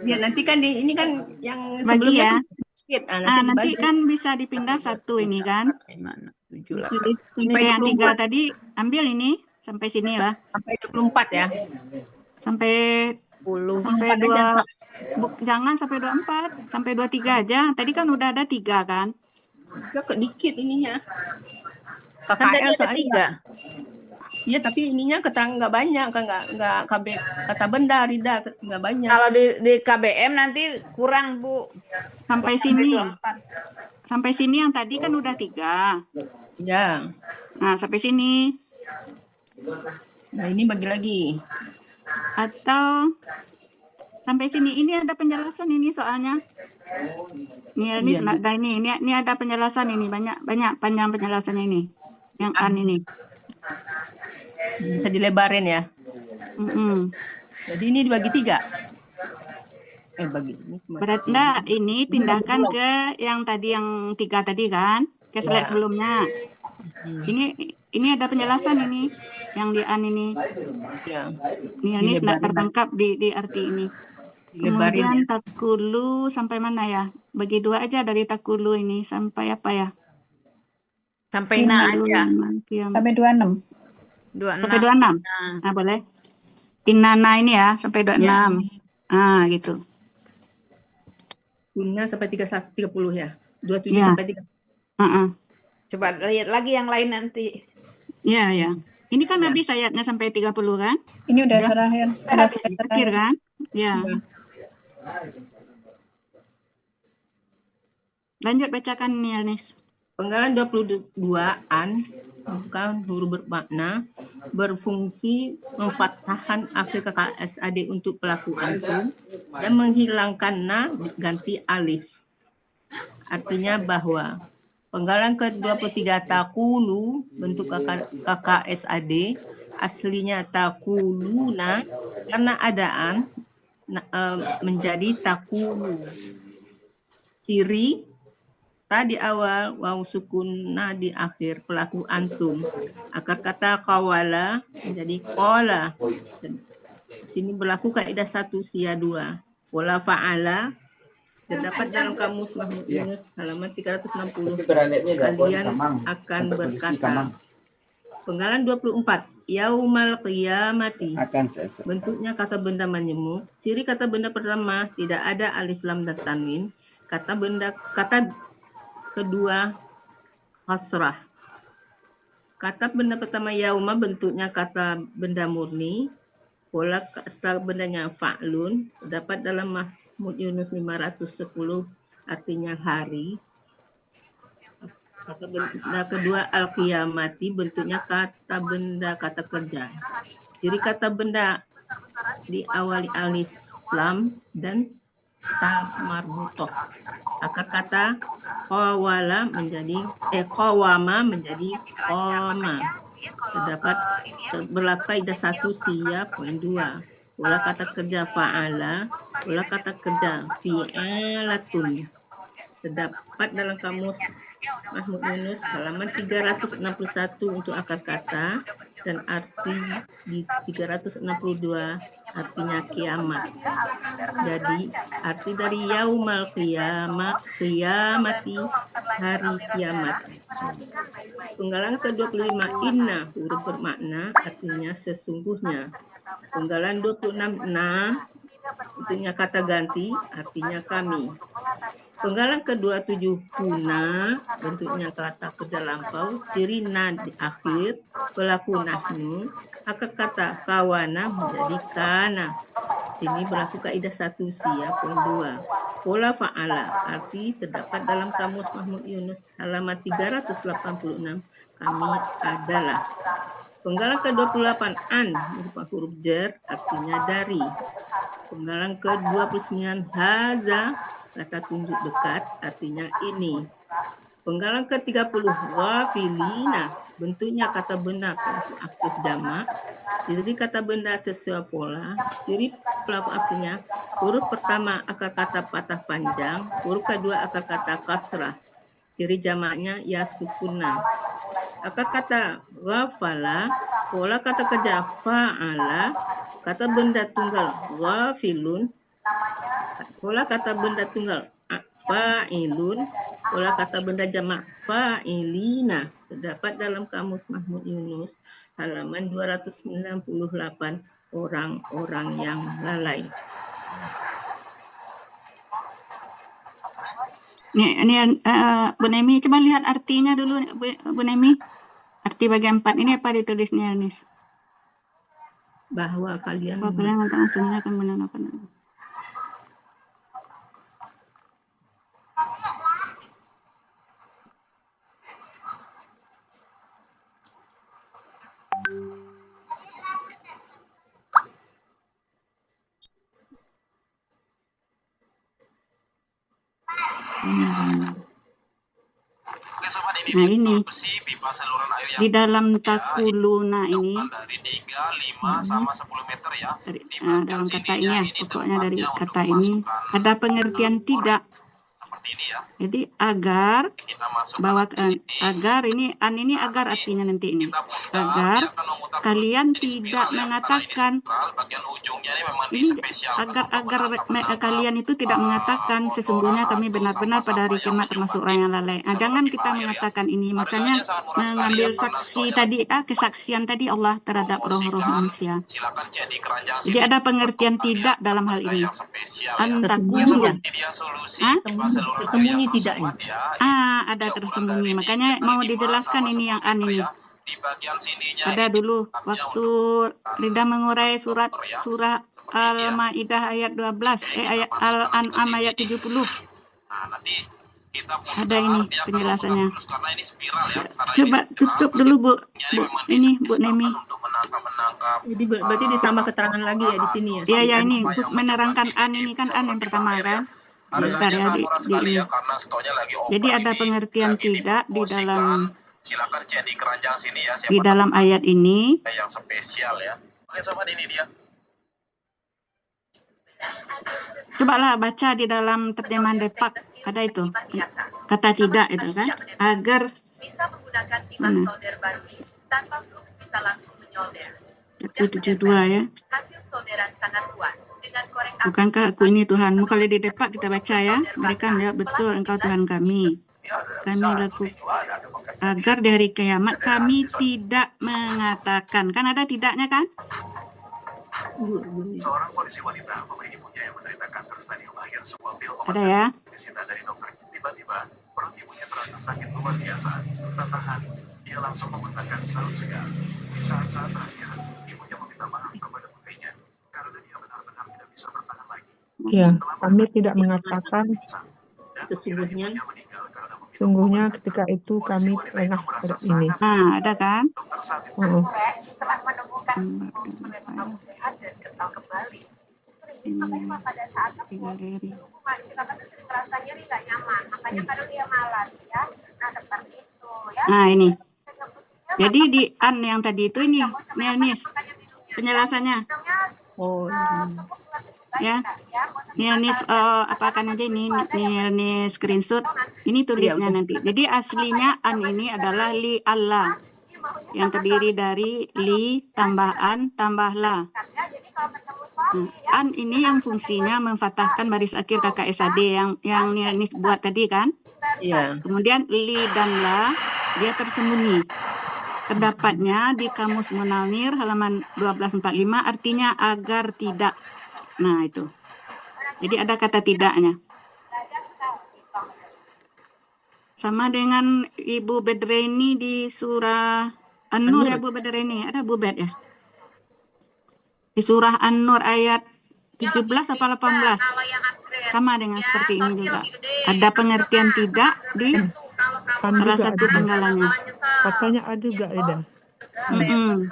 Ya, nanti kan ini kan yang Bagi sebelumnya ya. sedikit. Nanti kan bisa dipindah satu ini kan. Gimana? Ini yang 3 tadi ambil ini sampai sini lah. Sampai 24 ya. Sampai 10. sampai 2 jangan sampai 24, sampai 23 aja. Tadi kan udah ada 3 kan. Ya, dikit ininya. Kan tadi KKL ada soalnya. 3. Iya, tapi ininya nggak banyak, kan nggak KB kata benda Rida nggak banyak. Kalau di KBM nanti kurang, Bu. Sampai sini. 24. Sampai sini yang tadi kan udah 3. Ya. Nah, sampai sini. Nah, ini bagi lagi. Atau sampai sini. Ini ada penjelasan ini soalnya. Ini Iya. ada ini ada penjelasan ini banyak panjang penjelasannya ini. Yang ini. Bisa dilebarin ya. Jadi ini dibagi 3. Bagi ini. Berarti enggak, ini pindahkan ke yang tadi yang 3 tadi kan, ke slide sebelumnya. Ini ada penjelasan ini yang di ini. Ya. Ini tidak tertangkap di arti ini. Dilebarin Kemudian ya. takulu sampai mana ya? Bagi 2 aja dari takulu ini sampai apa ya? Sampai na aja. Sampai 26. 26. Sampai 26. Nah, boleh. Inana ini ya sampai 26. Ah, gitu. Punya sampai 30 ya. 27 Ya. sampai 30. Coba lihat lagi yang lain nanti. Iya, ya. Ini kan habis ayatnya sampai 30 kan? Ini udah terakhir. Udah habis. Akhir kan? Ya. Lanjut bacakan nih, Anis. Penggalan 22-an bukan huruf bermakna berfungsi memfathahkan akhir KKSAD untuk pelaku antum dan menghilangkan na ganti alif. Artinya bahwa penggalan ke-23 takulu bentuk KKSAD aslinya takuluna karena adaan menjadi takulu. Ciri ta di awal, waw sukun na di akhir, pelaku antum. Akar kata qawala menjadi qala. Di sini berlaku kaidah 1 sia 2. Wala fa'ala terdapat dalam kamus Mahmud Yunus halaman 360. Kalian akan berkata. Penggalan 24. Yaumal qiyamati. Bentuknya kata benda menyemut. Ciri kata benda pertama tidak ada alif lam dan tanwin. Kata kedua hasrah. Kata benda pertama yauma bentuknya kata benda murni. Pola kata bendanya fa'lun terdapat dalam Mahmud Yunus 510 artinya hari. Kata benda kedua al-qiyamati bentuknya kata benda kata kerja. Ciri kata benda diawali alif lam dan ta marbutoh. Akar kata qawala menjadi qawama menjadi qama. Terdapat berlaku kaidah 1 sia poin 2. Pola kata kerja fa'ala, pola kata kerja fi'alatun. Terdapat dalam kamus Mahmud Yunus halaman 361 untuk akar kata dan arti di 362 artinya kiamat. Jadi arti dari yaumal qiyamati hari kiamat. Penggalan ke-25 inna huruf bermakna artinya sesungguhnya. Penggalan 26 na, bentuknya kata ganti, artinya kami. Penggalan kedua 7 kuna, bentuknya kata kerja lampau, ciri na di akhir, pelaku nahnu, akar kata kawana menjadi kana. Sini berlaku kaidah 1C ya, poin 2. Pola fa'ala, arti terdapat dalam kamus Mahmud Yunus halaman 386, kami adalah. Penggalan ke-28 an berupa huruf jar, artinya dari. Penggalan ke-29 haza, kata tunjuk dekat, artinya ini. Penggalan ke-30 wafilina, bentuknya kata benda pelaku aktif jamak. Ciri kata benda sesuai pola. Ciri pelaku aktifnya, huruf pertama akar kata patah panjang, huruf kedua akar kata kasrah. Ciri jamaknya ya sukunan. Akar kata ghafala, pola kata kerja fa'ala, kata benda tunggal ghafilun, pola kata benda tunggal fa'ilun, pola kata benda jamak fa'ilina, terdapat dalam kamus Mahmud Yunus halaman 298, orang-orang yang lalai. Ini Bu Nemi, coba lihat artinya dulu Bu Nemi. Arti bagian 4 ini apa ditulisnya, Nis? Bahwa kalian langsungnya akan menanamkan. Nah ini di dalam takuluna ini dalam kata ini ya, pokoknya dari kata ini ada pengertian tidak. Jadi agar bahwa agar ini agar artinya nanti ini agar kalian tidak mengatakan ini agar kalian itu tidak mengatakan sesungguhnya kami benar-benar pada hari kiamat termasuk orang yang lalai. Nah, jangan kita mengatakan ini, makanya mengambil saksi tadi kesaksian tadi Allah terhadap roh-roh manusia. Jadi ada pengertian tidak dalam hal ini. Antakulu. Tersembunyi tidaknya. Ada tersembunyi. Makanya mau dijelaskan ini yang ini. Ada dulu waktu Rida mengurai surah Al-Maidah ayat 12, ayat Al-An'am ayat 70. Ada ini penjelasannya. Coba tutup dulu Bu Nemi. Jadi berarti ditambah keterangan lagi ya di sini ya. Iya ini menerangkan ini kan yang pertama kan. Bentar ya di ini. Jadi ada pengertian tidak di dalam ayat ini. Yang spesial ya. Oke sobat, ini dia. Cobalah baca di dalam terjemahan Depak, ada itu kata tidak itu kan, agar bisa menggunakan timas solder baru ini tanpa flux bisa langsung menyolder. 72 ya. Hasil solderan sangat kuat dengan korek api. Bukankah aku ini Tuhanmu? Kalau di Depak kita baca ya, mereka menjawab betul engkau Tuhan kami. Kami lakukan agar di hari kiamat kami tidak mengatakan, kan ada tidaknya kan? Seorang polisi wanita memiliki ibunya yang menderita kanker stadium akhir sebuah pil obat ada ya. dari dokter. Tiba-tiba perut ibunya terasa sakit luar biasa. Tak tahan, dia langsung memuntahkan saut segar. Di saat-saat terakhir, ibunya meminta maaf kepada putrinya karena dia benar-benar tidak bisa bertahan lagi. Ya, kami tidak mengatakan sungguhnya ketika itu kami lengah ini. Ada kan? Setelah menemukan kamu sehat dan kental kembali. Makanya pada saat kita kan sering merasa nyeri nggak nyaman, makanya kadang dia malas ya. Nah seperti itu ya. Nah ini. Jadi di an yang tadi itu ini Nis penjelasannya. Oh. Ya, Nis apakan aja ini Nis screenshot. Ini tulisnya nanti. Jadi aslinya an ini adalah li Allah yang terdiri dari li tambah an tambah la. An ini yang fungsinya memfathahkan baris akhir KKSAD yang Nis buat tadi kan? Iya. Kemudian li dan la dia tersembunyi. pendapatnya di Kamus Munawir halaman 1245 artinya agar tidak. Nah, itu. Jadi ada kata tidaknya. Sama dengan Ibu Bedreni di surah An-Nur ya, Bu Bedreni. Ada Bu Bed ya? Di surah An-Nur ayat 17 apa 18. Sama dengan seperti ini juga. Ada pengertian tidak di Kan salah juga satu ada. penggalannya. Katanya ada juga, Eda. Mm-mm.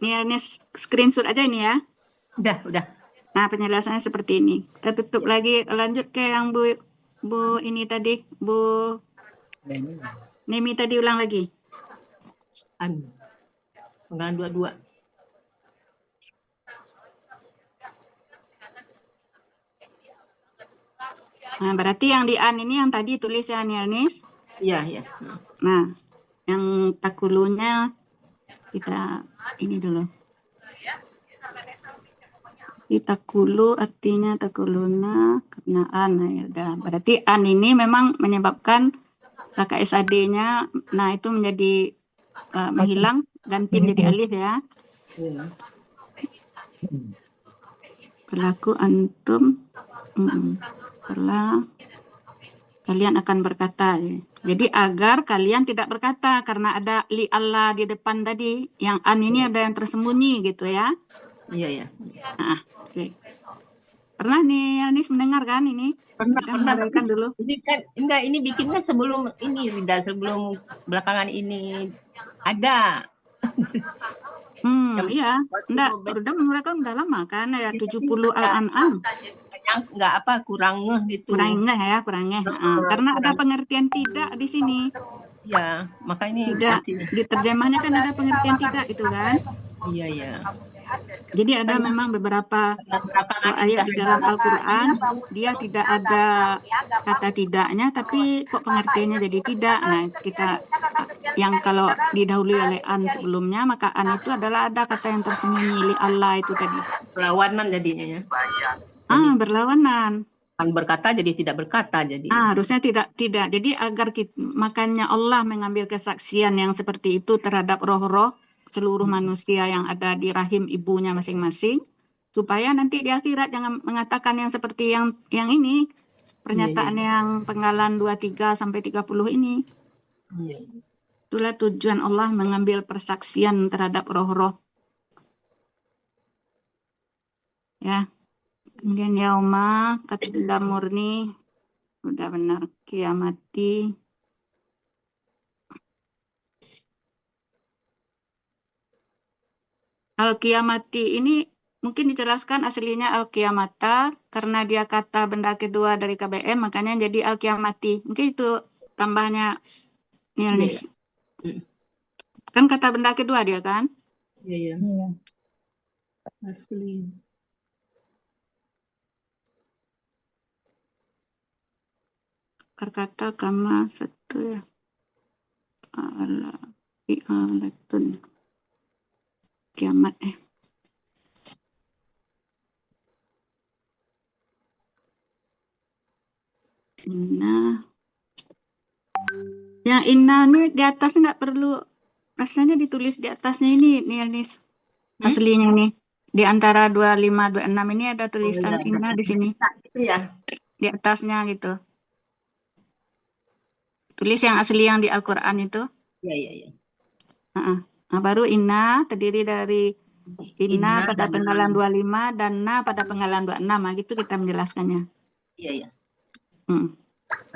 Ini screenshot aja ini ya. Udah. Nah, penjelasannya seperti ini. Kita tutup lagi, lanjut ke yang Bu ini tadi, Bu Nemi tadi ulang lagi. Penggalan 22. Nah, berarti yang di an ini yang tadi tulis ya, Nielnis. Iya. Nah, yang takulunya kita ini dulu. Takulu artinya takuluna karena an. Nah, ya udah. Berarti an ini memang menyebabkan KKSAD-nya, nah itu menjadi menghilang, ganti menjadi alif ya. Berlaku antum, setelah kalian akan berkata. Jadi agar kalian tidak berkata karena ada li Allah di depan tadi. Yang an ini ada yang tersembunyi gitu ya. Iya. Nah, oke. Pernah nih Anis mendengar kan ini? Pernah. Kita dulu. Ini kan ini bikinnya sebelum ini, Rida, sebelum belakangan ini ada. Iya. Udah mereka udah lama kan ya 70 Al-An'am. Enggak kurang ngeh gitu. Kurang ngeh. Karena ada pengertian tidak di sini. Ya, makanya tidak di terjemahnya kan ada pengertian tidak itu kan? Iya. Jadi ada memang beberapa ayat di dalam Al-Quran dia tidak ada kata tidaknya, tapi kok pengertiannya jadi tidak. Nah, kita yang kalau didahului oleh an sebelumnya, maka an itu adalah ada kata yang tersembunyi li Allah itu tadi. Berlawanan jadinya ya. Berlawanan. Kan berkata jadi tidak berkata jadi. Harusnya tidak. Jadi agar makanya Allah mengambil kesaksian yang seperti itu terhadap roh-roh seluruh manusia yang ada di rahim ibunya masing-masing, supaya nanti di akhirat jangan mengatakan yang seperti yang ini, pernyataan yang Penggalan 23 sampai 30 ini. Itulah tujuan Allah mengambil persaksian terhadap roh-roh. Ya. Kemudian yauma kata benda murni, udah benar, kiamati. Al-Qiyamati ini mungkin dijelaskan aslinya Al-Qiyamata karena dia kata benda kedua dari KBM, makanya jadi Al-Qiyamati. Mungkin itu tambahnya Nilnis. Kan kata benda kedua dia kan? Iya. Asli. Kata kama satu ya. Alatun. Kiamat Inna. Yang inna ini di atas nggak perlu, rasanya ditulis di atasnya ini Nielnis. Aslinya nih di antara 25 26 ini ada tulisan inna di sini. Iya. Di atasnya gitu. Tulis yang asli yang di Al-Qur'an itu. Iya. Nah, baru inna terdiri dari inna pada Penggalan 25 dan na pada Penggalan 26. Nah, gitu kita menjelaskannya. Iya.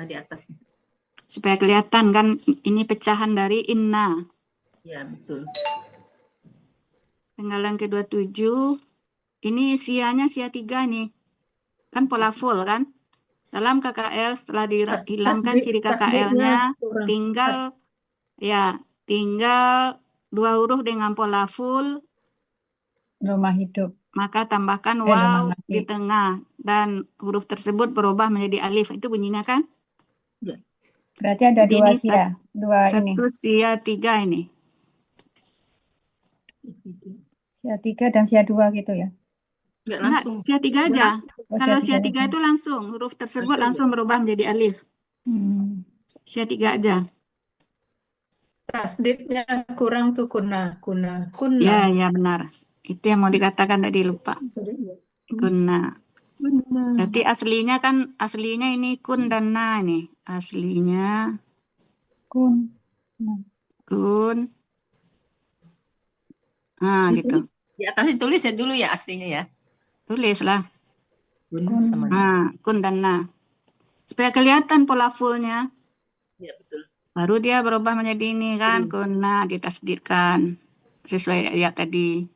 Di atas. Supaya kelihatan kan ini pecahan dari inna. Iya, betul. Penggalan ke-27 ini sianya sia 3 nih. Kan pola full kan? Dalam KKL setelah dihilangkan ciri KKL-nya tinggal 2 huruf dengan pola full Rumah hidup. Maka tambahkan waw di tengah dan huruf tersebut berubah menjadi alif. Itu bunyinya kan? Ya. Berarti ada dua sia, satu sia 3 ini. Sia 3 dan sia 2 gitu ya? Nggak Enggak, langsung. sia 3 aja. Oh, Kalau sia sia 3 aja. itu langsung, huruf tersebut Langsung. langsung berubah menjadi alif. Sia 3 aja. Tasdidnya kurang tuh kuna Ya, ya benar. Itu yang mau dikatakan tadi lupa. Kunna. Berarti aslinya ini kun dan na nih. Aslinya Kun. kun. Nah, gitu. Di atas ditulis ya dulu ya aslinya ya. Tulislah. Kun Kun. sama na. Nah, kun dan na. Supaya kelihatan pola fullnya. Ya betul. Baru dia berubah menjadi ini kan. Kunna ditasdidkan. Sesuai ayat tadi.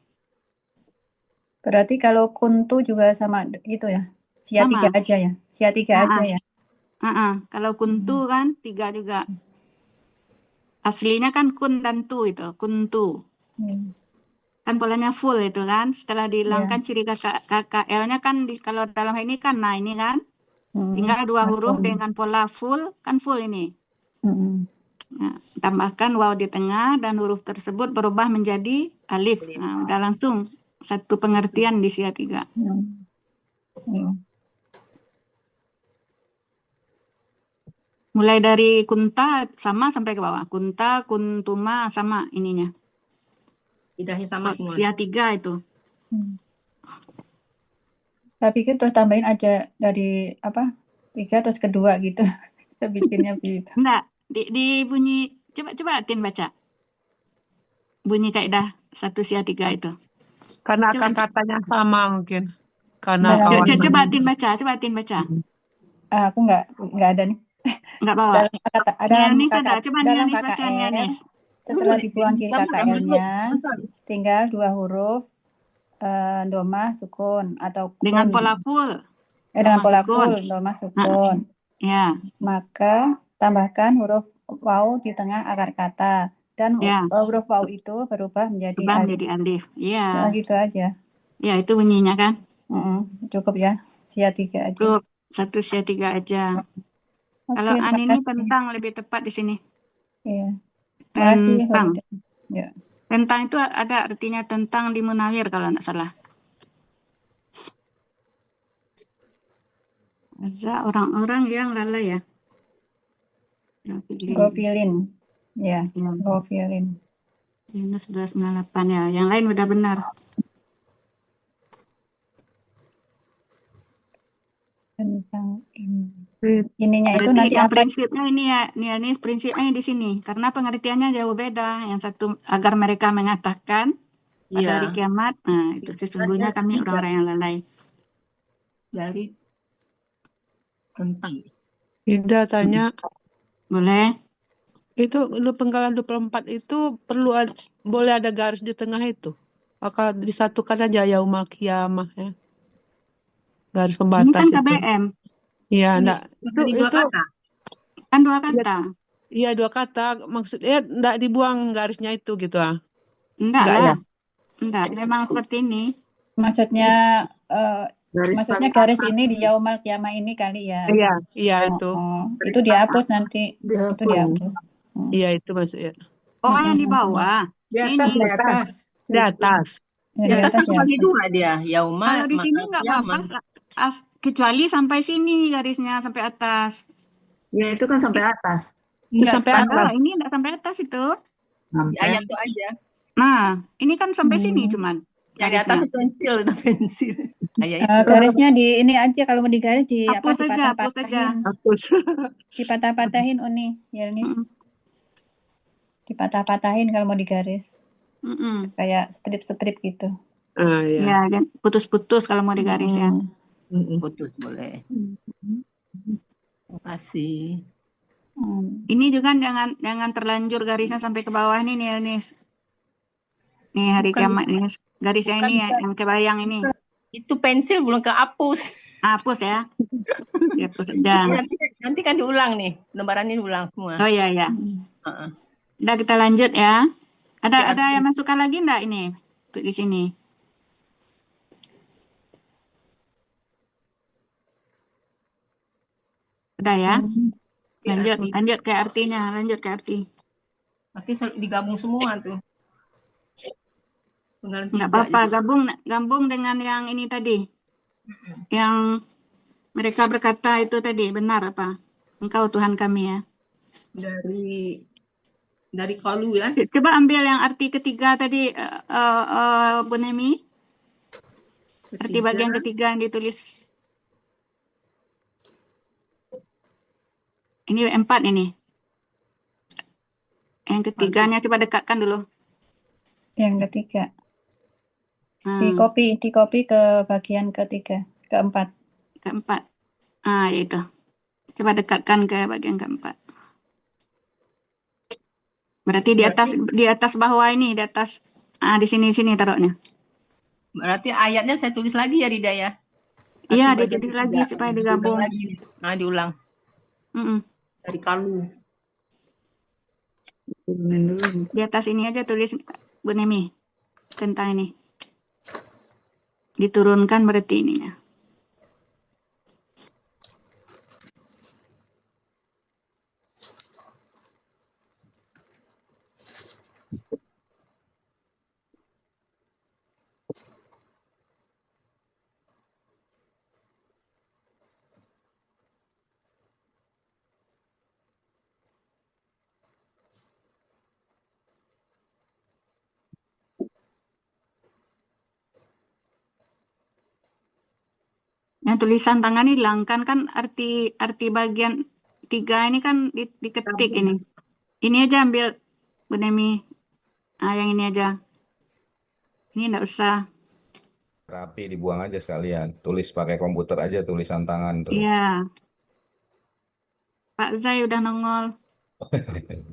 Berarti kalau kuntu juga sama itu ya. Sia 3 Sama. aja ya. Sia 3 aja ya. Kalau kuntu kan 3 juga. Aslinya kan kun dan tu itu. Kuntu. Kan polanya full itu kan. Setelah dihilangkan ciri KKL-nya kan kalau dalam ini kan nah ini kan. Tinggal 2 huruf dengan pola full kan full ini. Nah, tambahkan waw di tengah dan huruf tersebut berubah menjadi alif. Nah, udah langsung satu pengertian di sia 3. Mulai dari kunta sama sampai ke bawah. Kunta, kuntuma sama ininya. Lidahnya sama semua. Sia 3 itu. Saya pikir terus tambahin aja dari 3 terus kedua gitu. Saya bikinnya begitu. Enggak, di bunyi coba Tin baca. Bunyi kaidah 1 sia 3 itu. Karena Coba, kata-katanya sama mungkin. Karena kawan. coba Tin baca. Aku nggak ada nih. Enggak bawa. Dalam Nianis ada, coba dalam Nianis baca KKL, Nianis. setelah dibuang ciri KKL-nya, tinggal 2 huruf domah sukun atau kun. Dengan pola full. Dengan pola sukun. full, domah sukun. Ya. Maka tambahkan huruf waw di tengah akar kata. Dan huruf waw itu berubah menjadi alif. Iya. Ya, gitu aja. Ya, itu bunyinya kan. Cukup ya, sia 3 aja. Cukup, 1 sia 3 aja. Kalau Oke, ini tentang lebih tepat di sini. Iya. Makasih. Tentang. Ya. Tentang itu ada artinya tentang di Munawir kalau tidak salah. Ada orang-orang yang lalai ya. Gofilin. Ya, gofilin. Minus 298 ya. Yang lain udah benar. Tentang ininya itu berarti nanti yang apa? prinsipnya ini ya, ini prinsipnya di sini. Karena pengertiannya jauh beda. Yang satu agar mereka mengatakan pada hari kiamat. Nah, itu sesungguhnya kami orang-orang yang lalai. Dari tentang. Ida tanya. Boleh. Itu penggalan 24 itu boleh ada garis di tengah itu? Apakah disatukan aja yaumul qiyamah ya? Garis pembatas Ini kan itu. KBM. Iya, enggak. Itu 2 kata. Kan 2 kata. Iya, 2 kata. Maksudnya enggak dibuang garisnya itu gitu ah. Enggak lah. Ya? Enggak, memang seperti ini. Maksudnya garis ini di yaumul qiyamah ini kali ya. Iya itu. Itu dihapus nanti. Itu dihapus. Iya itu maksudnya. Oh, yang di bawah. Di atas, Ini. di atas. Di atas. Di atas bagi 2 dia. Yaumah. Kalau di sini enggak apa-apa. Kecuali sampai sini garisnya sampai atas. Ya itu kan sampai atas. Itu sampai atas. Ini enggak sampai atas itu. Di ayat itu aja. Nah, ini kan sampai sini cuman. Yang di atas itu pensil. Garisnya di ini aja kalau mau digaris hapus saja. Dipatah-patahin Uni, ya Nis. Dipatah-patahin kalau mau digaris. Kayak strip-strip gitu. Ya, dan putus-putus kalau mau digaris ya. Putus boleh. Terima kasih. Ini juga jangan terlanjur garisnya sampai ke bawah nih Nis. Nih hari kiamat nih. Garisnya ini yang kebayang ini. Itu pensil belum kehapus. Hapus ya. Dihapus aja. Nanti kan diulang nih. Lembaran ini ulang semua. Oh iya ya. Udah kita lanjut ya. Ada yang masukkan lagi enggak ini? Untuk di sini. Udah ya. Lanjut ke artinya, lanjut ke arti. Nanti digabung semua tuh. Penggalan Nggak 3 apa-apa, itu. gabung dengan yang ini tadi. Yang mereka berkata itu tadi, benar apa? Engkau Tuhan kami ya. Dari qalu ya. Coba ambil yang arti ketiga tadi, Bu Nemi. Arti bagian ketiga yang ditulis. Ini 4 ini. Yang ketiganya coba dekatkan dulu. Yang ketiga. Hmm. Di copy ke bagian ketiga, keempat. Keempat. Itu. Coba dekatkan ke bagian keempat. Berarti di atas bawah ini, di atas di sini taruhnya. Berarti ayatnya saya tulis lagi ya, Rida ya. Iya, Arti bagian ditulis ketiga. lagi supaya digabung. Diulang lagi. Diulang. Dari qalu. Di atas ini aja tulis Bu Nemi tentang ini. Diturunkan berarti ininya. Yang tulisan tangan hilangkan kan arti bagian 3 ini kan diketik ini. Ini aja ambil Bu Nemi. Yang ini aja. Ini enggak usah. Rapi dibuang aja sekalian. Tulis pakai komputer aja tulisan tangan tuh. Iya. Pak Zai udah nongol.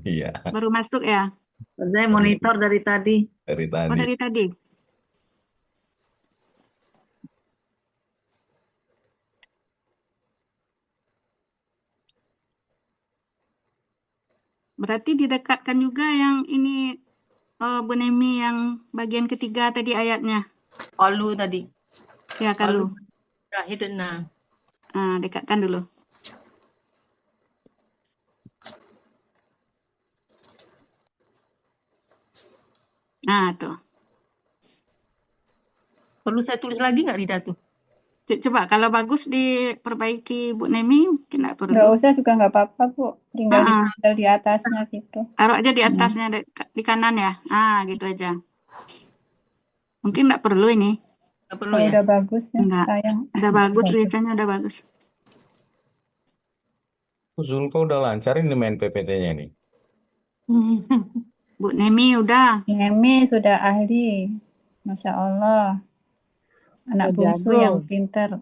Iya. Baru masuk ya? Saya monitor dari tadi. Dari tadi. Oh, dari tadi. Berarti didekatkan juga yang ini Bu Nemi yang bagian ketiga tadi ayatnya. Qalu tadi. Ya, qalu. Syahidna. Dekatkan dulu. Nah, tuh. Perlu saya tulis lagi nggak, Rida tuh? Coba kalau bagus diperbaiki Bu Nemi, mungkin nggak perlu. Nggak usah juga nggak apa-apa, Bu. Tinggal disandal di atasnya gitu. Taruh aja di atasnya, di kanan ya. Gitu aja. Mungkin nggak perlu ini. Nggak perlu ya? Udah bagus ya, Enggak. sayang. Udah bagus, tulisannya udah bagus. Zulfa udah lancar ini main PPT-nya nih. Bu Nemi udah. Nemi sudah ahli. Masya Allah. Anak bungsu yang pinter.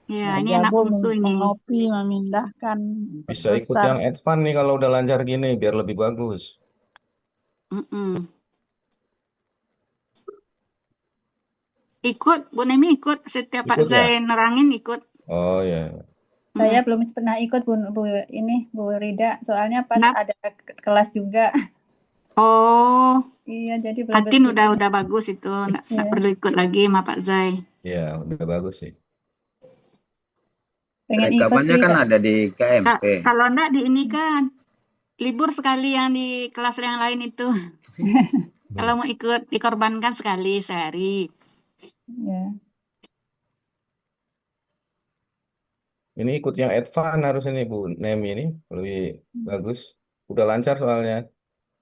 Ya, ini anak bungsu ini. Mengopi, memindahkan. Bisa ikut yang advance nih kalau udah lancar gini biar lebih bagus. Ikut, Bu Nemi ikut. Setiap Pak Ikut ya? Zai nerangin ikut. Oh ya. Saya belum pernah ikut Bu Rida, soalnya pas ada kelas juga. Oh. Iya, jadi belum. Atin udah bagus itu, nggak perlu ikut lagi sama Pak Zai. Iya, udah bagus sih. Pengen ikut Rekamannya sih. kan ada di KMP. Kalau enggak di ini kan libur sekali yang di kelas yang lain itu. Kalau mau ikut dikorbankan sekali sehari. Ya. Ini ikut yang advance harus ini Bu Nemi ini lebih bagus. Udah lancar soalnya.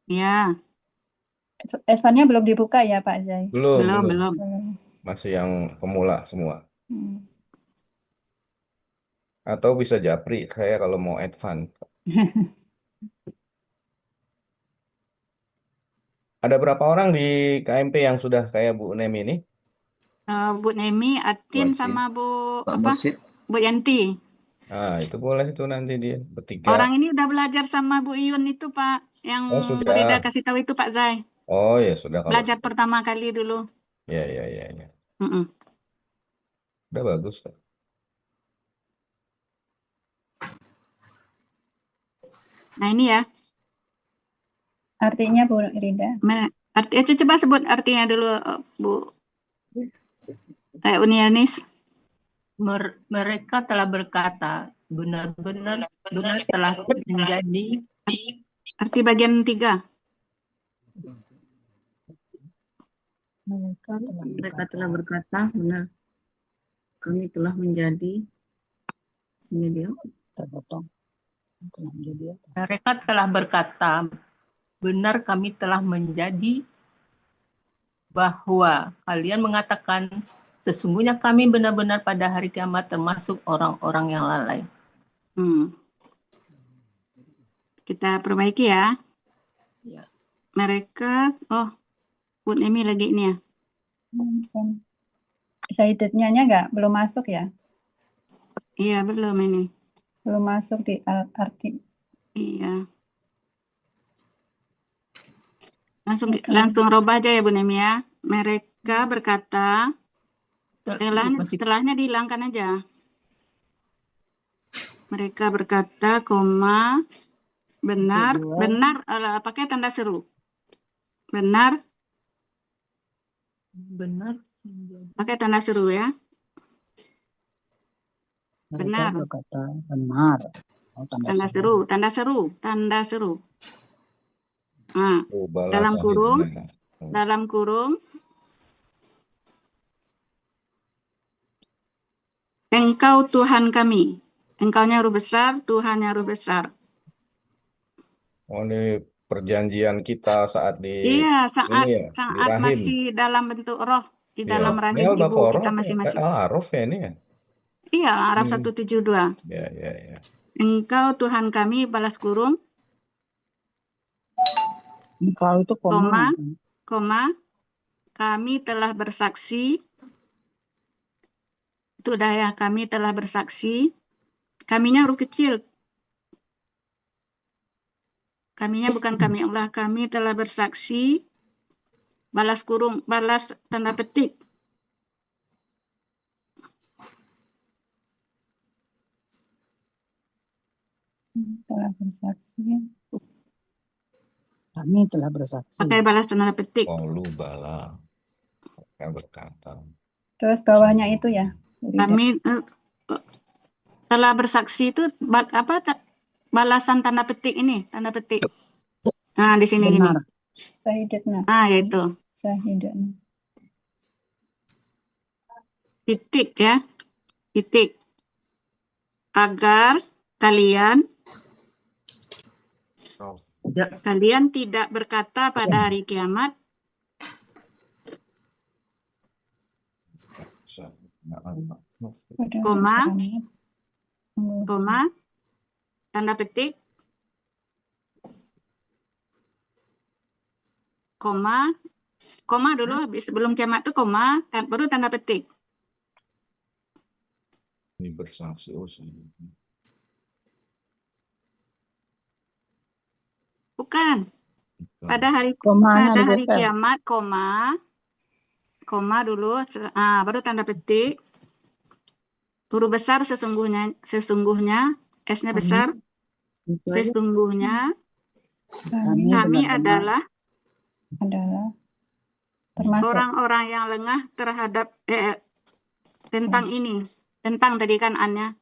Iya. Advance-nya belum dibuka ya Pak Zai? Belum. Masih yang pemula semua. Atau bisa japri saya kalau mau advance. Ada berapa orang di KMP yang sudah kayak Bu Nemi ini? Bu Nemi, Atin sama Bu Yanti. Itu boleh itu nanti dia bertiga. Orang ini udah belajar sama Bu Iyun itu Pak, yang Bu Rida kasih tahu itu Pak Zai. Oh ya sudah kalau. Belajar pertama kali dulu. Ya. Udah bagus Pak. Nah ini ya. Artinya Bu Rida. Artinya coba sebut artinya dulu Bu Unianis. Mereka telah berkata benar-benar telah menjadi. Arti bagian 3. Mereka telah berkata, benar. Kami telah menjadi Mereka telah berkata, benar kami telah menjadi, bahwa kalian mengatakan sesungguhnya kami benar-benar pada hari kiamat termasuk orang-orang yang lalai. Kita perbaiki ya. Ya. Mereka, Bu Nemi lagi ini ya. Zaidatnya belum masuk ya? Iya, belum ini. Belum masuk di arti. Iya. Langsung robah aja ya Bu Nemi ya. Mereka berkata, setelahnya dihilangkan aja. Mereka berkata, koma, benar, pakai tanda seru. Benar. Pakai tanda seru ya. Benar. Berkata benar. Tanda seru. Nah, dalam kurung, Engkau Tuhan kami. Engkaunya huruf besar, Tuhannya huruf besar. Oh, ini perjanjian kita saat di saat rahim. masih dalam bentuk roh di dalam rahim Ini ibu kita masing-masing. Al-Araf ya ini ya? Iya, Al-Araf 172. Ya. Engkau Tuhan kami, balas kurung. Engkau itu koma. Kami telah bersaksi. Itu udah ya, kami telah bersaksi. Kaminya huruf kecil. Kaminya bukan kami Allah, kami telah bersaksi. Balas kurung, balas tanda petik. Telah bersaksi. Kami telah bersaksi. Pakai balas tanda petik. Lu bala. Yang berkata. Terus bawahnya itu ya. Kami telah bersaksi itu balasan tanda petik ini, tanda petik. Nah, di sini ini. Syahidatna. Yaitu. Syahidatna. Titik ya. Titik. Agar kalian tidak berkata pada hari kiamat, koma, tanda petik, koma dulu sebelum kiamat itu koma, baru tanda petik. Ini bersaksi. Bukan. Pada hari kiamat, koma dulu, baru tanda petik. Huruf besar sesungguhnya, S-nya besar. Sesungguhnya kami adalah termasuk orang-orang yang lengah terhadap tentang ini. Tentang tadi kan Anya.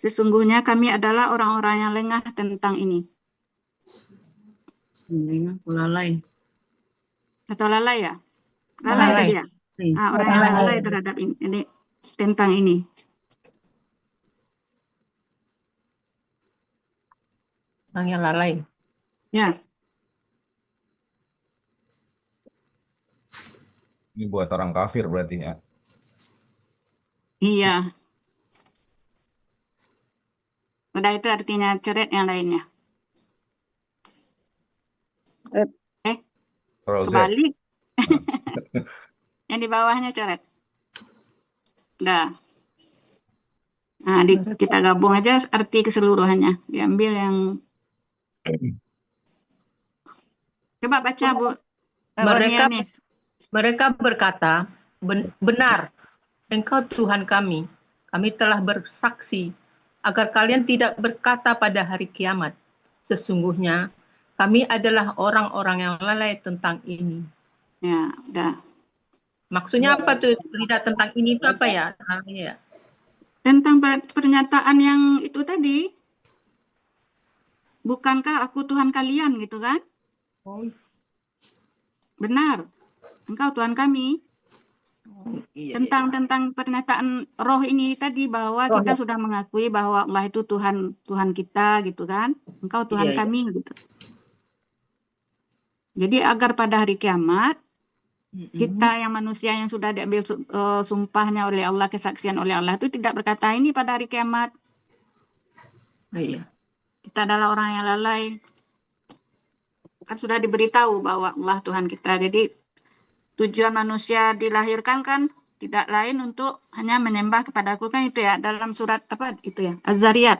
Sesungguhnya kami adalah orang-orang yang lengah tentang ini. Lalai. Atau lalai ya? Lalai tadi ya? Orang yang lalai terhadap ini tentang ini. Orang yang lalai. Ya. Ini buat orang kafir berarti ya? Iya. Udah itu artinya coret yang lainnya. Kebalik. Yang di bawahnya coret. Udah. Nah, kita gabung aja arti keseluruhannya. Diambil yang... Coba baca, Bu. Mereka berkata, benar, Engkau Tuhan kami. Kami telah bersaksi agar kalian tidak berkata pada hari kiamat. Sesungguhnya kami adalah orang-orang yang lalai tentang ini. Ya, udah. Maksudnya apa tuh? Tidak tentang ini itu apa ya? Tentang pernyataan yang itu tadi. Bukankah aku Tuhan kalian gitu kan? Benar. Engkau Tuhan kami. Tentang pernyataan roh ini tadi, bahwa Roh, kita ya. sudah mengakui bahwa Allah itu Tuhan kita gitu kan. Engkau Tuhan Iya, iya. kami gitu. Jadi agar pada hari kiamat kita yang manusia yang sudah diambil sumpahnya oleh Allah, kesaksian oleh Allah itu tidak berkata ini pada hari kiamat. Iya. Kita adalah orang yang lalai. Kan sudah diberitahu bahwa Allah Tuhan kita. Jadi tujuan manusia dilahirkan kan tidak lain untuk hanya menyembah kepada Aku, kan itu ya dalam surat apa itu ya, Az-Zariyat.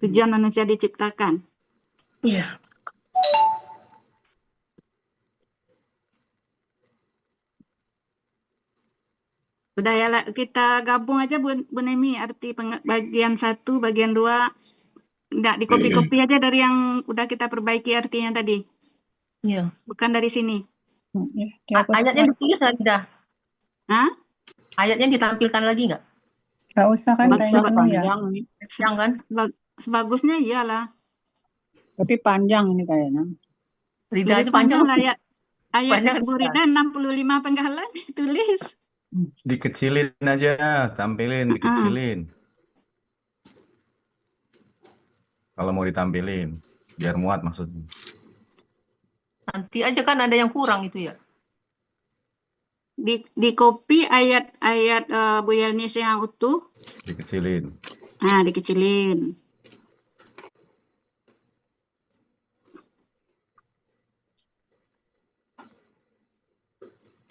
Tujuan manusia diciptakan. Iya. Sudah ya, kita gabung aja Bu Nemi, arti bagian 1, bagian 2. Enggak di-copy-copy aja dari yang udah kita perbaiki artinya tadi. Iya. Bukan dari sini. Ayatnya ditulis sudah. Hah? Ayatnya ditampilkan lagi nggak? Nggak usah kan kayaknya penuh ya. Yang kan? Sebagusnya iyalah. Tapi panjang ini kayaknya. Rida Lebih itu panjang. lah ayat Panjang, Bu Rida 65 penggalan tulis. Dikecilin aja, tampilin, dikecilin. Kalau mau ditampilin, biar muat maksudnya. Nanti aja kan ada yang kurang itu ya. Di copy ayat Bu Yelnis yang utuh. Dikecilin. Nah, dikecilin.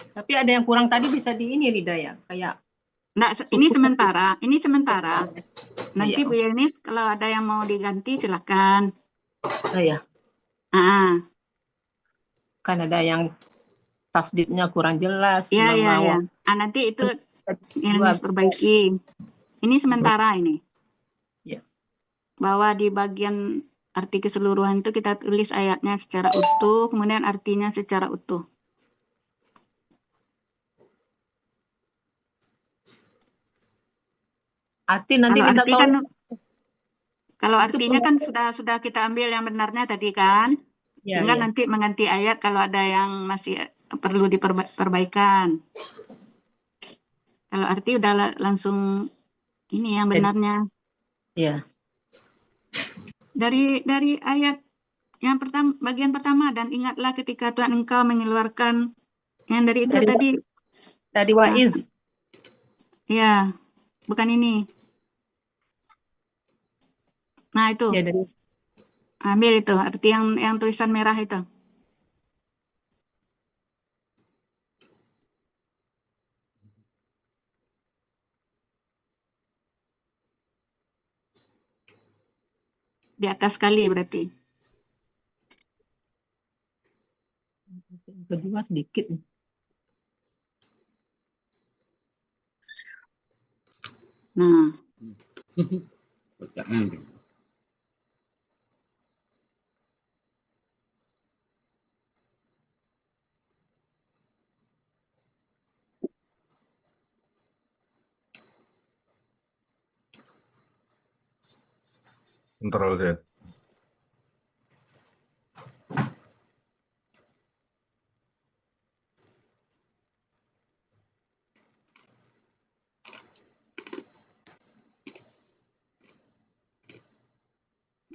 Tapi ada yang kurang tadi bisa di ini Rida ya, kayak. Nah, ini sementara. Nanti Iya. Bu Yelnis kalau ada yang mau diganti silakan. Oh ya. Kan ada yang tasdidnya kurang jelas. Iya. Nanti itu yang harus perbaiki. Ini sementara ini. Ya. Bahwa di bagian arti keseluruhan itu kita tulis ayatnya secara utuh, kemudian artinya secara utuh. Arti nanti minta tolong. Kalau artinya kan sudah kita ambil yang benarnya tadi kan. Ya, Tinggal ya. nanti mengganti ayat kalau ada yang masih perlu diperbaikan. Kalau arti udah langsung ini yang benarnya. Iya. Dari ayat yang pertama, bagian pertama, dan ingatlah ketika Tuhan engkau mengeluarkan yang dari itu tadi. Tadi waiz. Ya, bukan ini. Nah itu. Ya, dari. Ambil itu, arti yang tulisan merah itu. Di atas sekali berarti. Kedua sedikit. Nah. Control Z.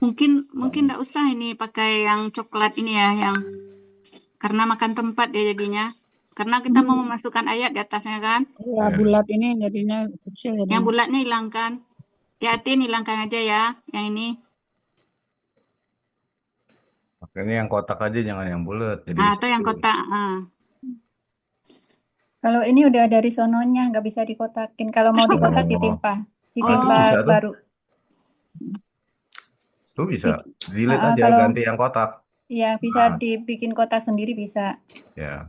Mungkin nggak usah ini pakai yang coklat ini ya, yang karena makan tempat ya jadinya. Karena kita mau memasukkan ayat di atasnya kan. Ya, bulat ini jadinya kecil. Yang bulatnya hilangkan. Ya, Atin hilangkan aja ya, yang ini. Makanya yang kotak aja, jangan yang bulat. Jadi Atau yang kotak. Kalau ini udah dari sononya, nggak bisa dikotakin. Kalau mau dikotak ditimpa bisa baru. Tuh bisa, delete aja, kalau- ganti yang kotak. Iya, bisa dibikin kotak sendiri bisa. Ya.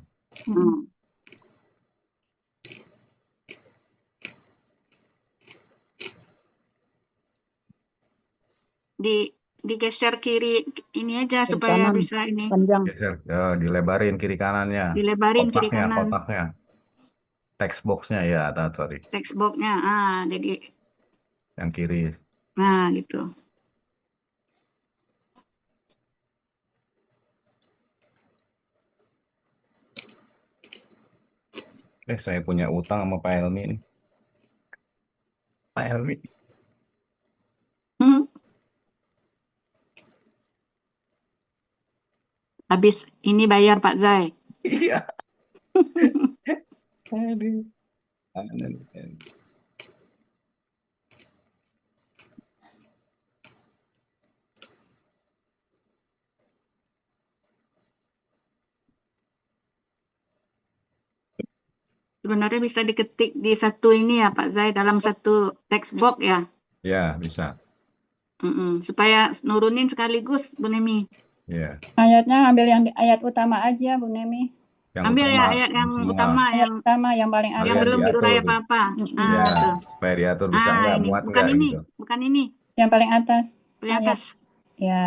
Digeser kiri ini aja supaya kanan, bisa ini. Panjang. Geser, ya, dilebarin kiri kanannya. Dilebarin kiri Kotaknya, kanan. kotaknya. Text box-nya ya, sorry. Text box-nya, jadi. Yang kiri. Nah, gitu. Saya punya utang sama Pak Helmi nih. Pak Helmi. Habis ini bayar Pak Zai. Iya. Aduh. Aduh. Sebenarnya bisa diketik di satu ini ya Pak Zai, dalam satu text box ya. Ya, bisa. Supaya nurunin sekaligus Bu Nemi. Ya. Ayatnya ambil yang ayat utama aja Bu Nemi. Yang Ambil utama, ya ayat yang semua. utama, Ayat utama yang paling yang atas. belum diurai diatur. apa-apa. Ya, Tuh. supaya diatur bisa nggak, Ini muat bukan nggak ini, gitu. bukan ini. Yang paling atas. Paling Ayat. atas. Ya.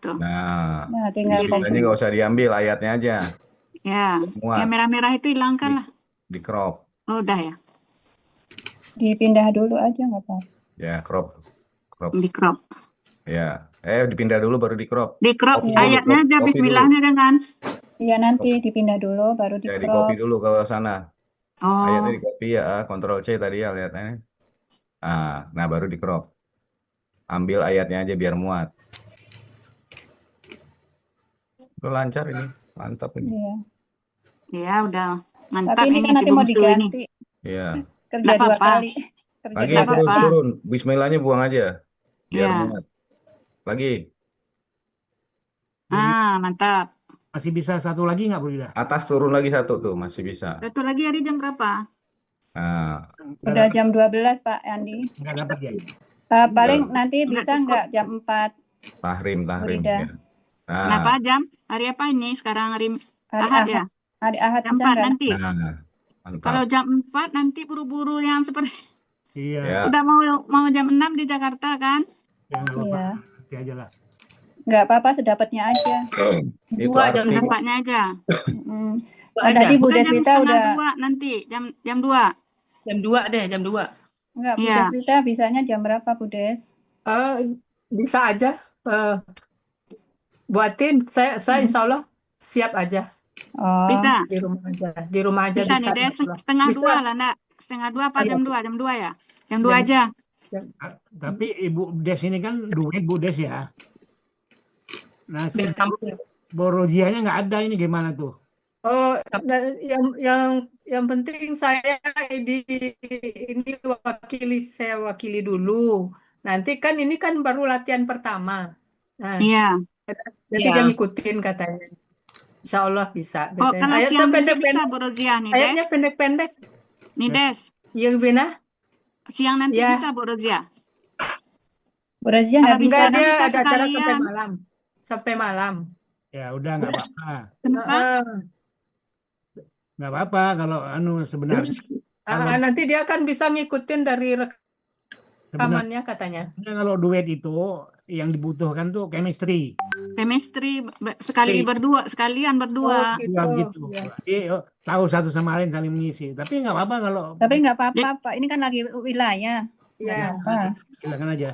Tuh. Nah, Nah, tinggal bismillahnya nggak usah diambil, ayatnya aja. Ya, Muat. yang merah-merah itu hilangkan lah. Di crop. Oh, udah ya. dipindah dulu aja nggak apa-apa. Ya, crop. Di crop. Ya. Dipindah dulu baru di crop. Di crop Copy dulu, ayatnya aja copy bismillahnya dulu. kan? Iya, nanti dipindah dulu baru di Ya, di crop. copy dulu ke sana. Oh. Ayatnya di copy ya, Ctrl C tadi ya lihatnya. Nah baru di crop. Ambil ayatnya aja biar muat. Udah lancar ini, mantap ini. Iya. Ya, udah mantap Tapi ini ini kan si nanti mau bungsu ini. diganti. Iya. Kerja Nggak 2 apa-apa. kali. Kerja Lagi 2 terus kali. turun. Bismillahnya buang aja. Biar Iya. muat. Lagi. Mantap. Masih bisa satu lagi nggak, Bu Rida? Atas turun lagi satu tuh, masih bisa. Satu lagi hari jam berapa? Nah, Udah jam 12 Pak Andi. Nggak dapat ya? Paling nanti bisa nggak jam 4? tahrim. Rida. Ya. Nah, Kenapa jam? Hari apa ini? Sekarang hari Hari Ahad ya? Hari Ahad Jam bisa 4 nggak? nanti. mantap. Kalau jam 4 nanti buru-buru yang seperti Iya. Ya. udah mau jam 6 di Jakarta kan? Ya nggak apa-apa. Iya. Nanti aja lah. Nggak apa-apa, sedapatnya aja. Itu Dua jam arti. Dapatnya aja. Tadi Bu Bukan jam Deswita setengah udah 2 nanti, jam 2. Jam 2 deh, jam 2. Enggak, Bu Iya. Deswita bisanya jam berapa Bu Des? Bisa aja. Buatin, saya insya Allah siap aja. Oh. Bisa. Di rumah aja Bisa bisa. nih, Des. insya Allah. Setengah Bisa. 2 lah, Ndak. Setengah 2 apa Iya. jam 2? Jam 2 ya? Jam 2 Jam- aja. Tapi Ibu Des ini kan duit Bu Des ya. Nah, si Borojianya nggak ada, ini gimana tuh? Oh, yang penting saya ini saya wakili dulu. Nanti kan ini kan baru latihan pertama. Nah, Iya. nanti Iya. dia ngikutin katanya. Insya Allah bisa. Oh, katanya. kalau Ayatnya siang nanti bisa pendek-pendek. Boroziah nih, Des. Ayatnya pendek-pendek. Nih, Des. Iya, Bina. Siang nanti Ya. bisa Boroziah. Bu Razia Kalau nggak bisa. bisa, Enggak, dia bisa ada acara sampai sekalian. malam. Sampai malam. Ya udah nggak apa-apa. Kenapa? Nggak apa-apa kalau sebenarnya. Kalau Nanti dia akan bisa ngikutin dari sebenarnya rekamannya katanya. kalau duet itu yang dibutuhkan tuh chemistry. Chemistry sekalian berdua. Gitu. Jadi tahu satu sama lain saling mengisi. Tapi nggak apa-apa kalau Tapi nggak apa-apa Pak, ini kan lagi wilayah. Iya. Apa? silakan aja.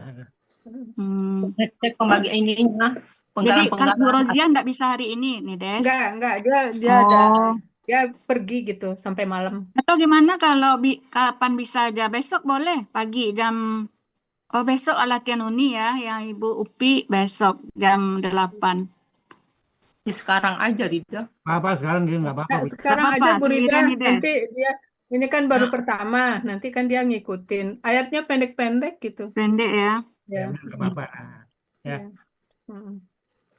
Ngecek pembagian ininya, Jadi kalau penggalan. Boroziah nggak bisa hari ini nih, Des. Enggak, dia pergi gitu sampai malam. Atau gimana kalau kapan bisa aja? Besok boleh pagi jam. Oh, besok latihan uni ya, yang Ibu Upi besok jam 8. Sekarang aja, Rida. Apa sekarang dia nggak apa-apa. Bu. Sekarang Nggak aja apa-apa, Bu Rida, sendirian nih, Des. nanti dia ini kan baru pertama, nanti kan dia ngikutin. Ayatnya pendek-pendek gitu. Pendek ya. Ya. Nggak apa-apa. Ya.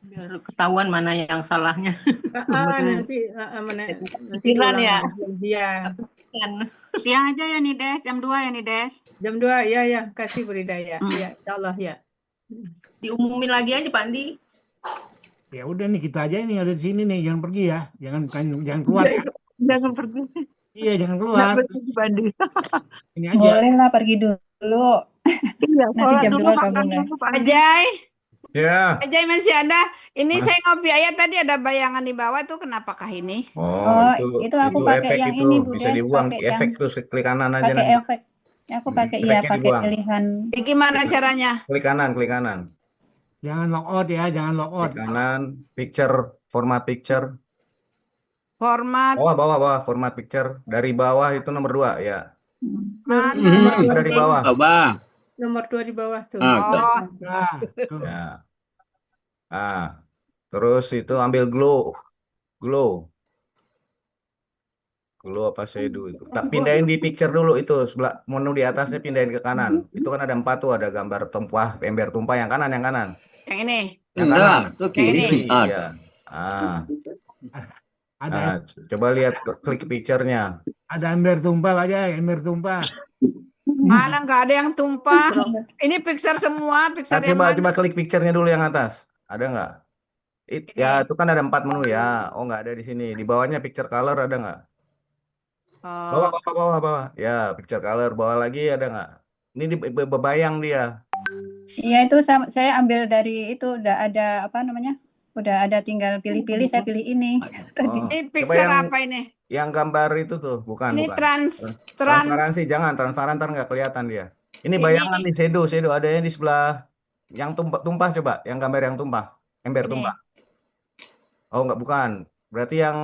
Biar ketahuan mana yang salahnya. Nanti Pikiran ya. Iya. Siang aja ya nih, Des. Jam 2 ya nih, Des. Jam 2 ya kasih Bu Rida ya. Ya, insyaallah ya. Diumumin lagi aja, Pak Andi. Ya udah nih kita aja ini ada di sini nih, jangan pergi ya, jangan keluar ya. Jangan pergi. Iya jangan keluar. Nggak pergi, Bandi. Ini aja. Boleh lah pergi dulu. Iya, Nanti sholat jam dulu, 2 makan gabung dulu, Pak Andi. Ajay, Ya. Ajay masih ada. Ini saya ngopi ayat tadi ada bayangan di bawah tuh, kenapakah ini? Oh, itu aku pakai efek yang itu ini, Bu bisa Des, dibuang. pakai Efek yang tuh klik kanan aja pakai nanti. efek. Aku pakai iya, efeknya pakai dibuang. pilihan. Gimana caranya? Klik kanan. Jangan logout ya, jangan logout. Klik kanan, picture, format picture. Format Bawah, format picture. Dari bawah itu nomor 2 ya. mana? Ada di bawah. Nomor 2 di bawah tuh. Oh, Nah, tuh. Ya. Terus itu ambil glow apa shadow itu. Tak pindahin di picture dulu itu sebelah menu di atasnya, pindahin ke kanan. Itu kan ada 4 tuh, ada gambar ember tumpah yang kanan. yang ini. Yang kanan. Yang ini. Iya. Coba lihat klik picture-nya. Ada ember tumpah aja, ember tumpah. Mana nggak ada yang tumpah? Ini picture semua, picture yang mana? Coba klik picture-nya dulu yang atas. Ada nggak? Ya, itu kan ada 4 menu ya. Oh, nggak ada di sini. Di bawahnya picture color ada nggak? Bawah. Ya, picture color. Bawah lagi ada nggak? Ini berbayang dia. Iya, itu saya ambil dari itu, udah ada apa namanya? Udah ada, tinggal pilih-pilih, saya pilih ini. Ini picture apa ini? Yang gambar itu tuh, bukan. Ini transparansi, jangan transparan, ntar nggak kelihatan dia. Ini bayangan nih, shadow ada yang di sebelah yang tumpah coba, yang gambar yang tumpah, ember tumpah. Oh, nggak, bukan. Berarti yang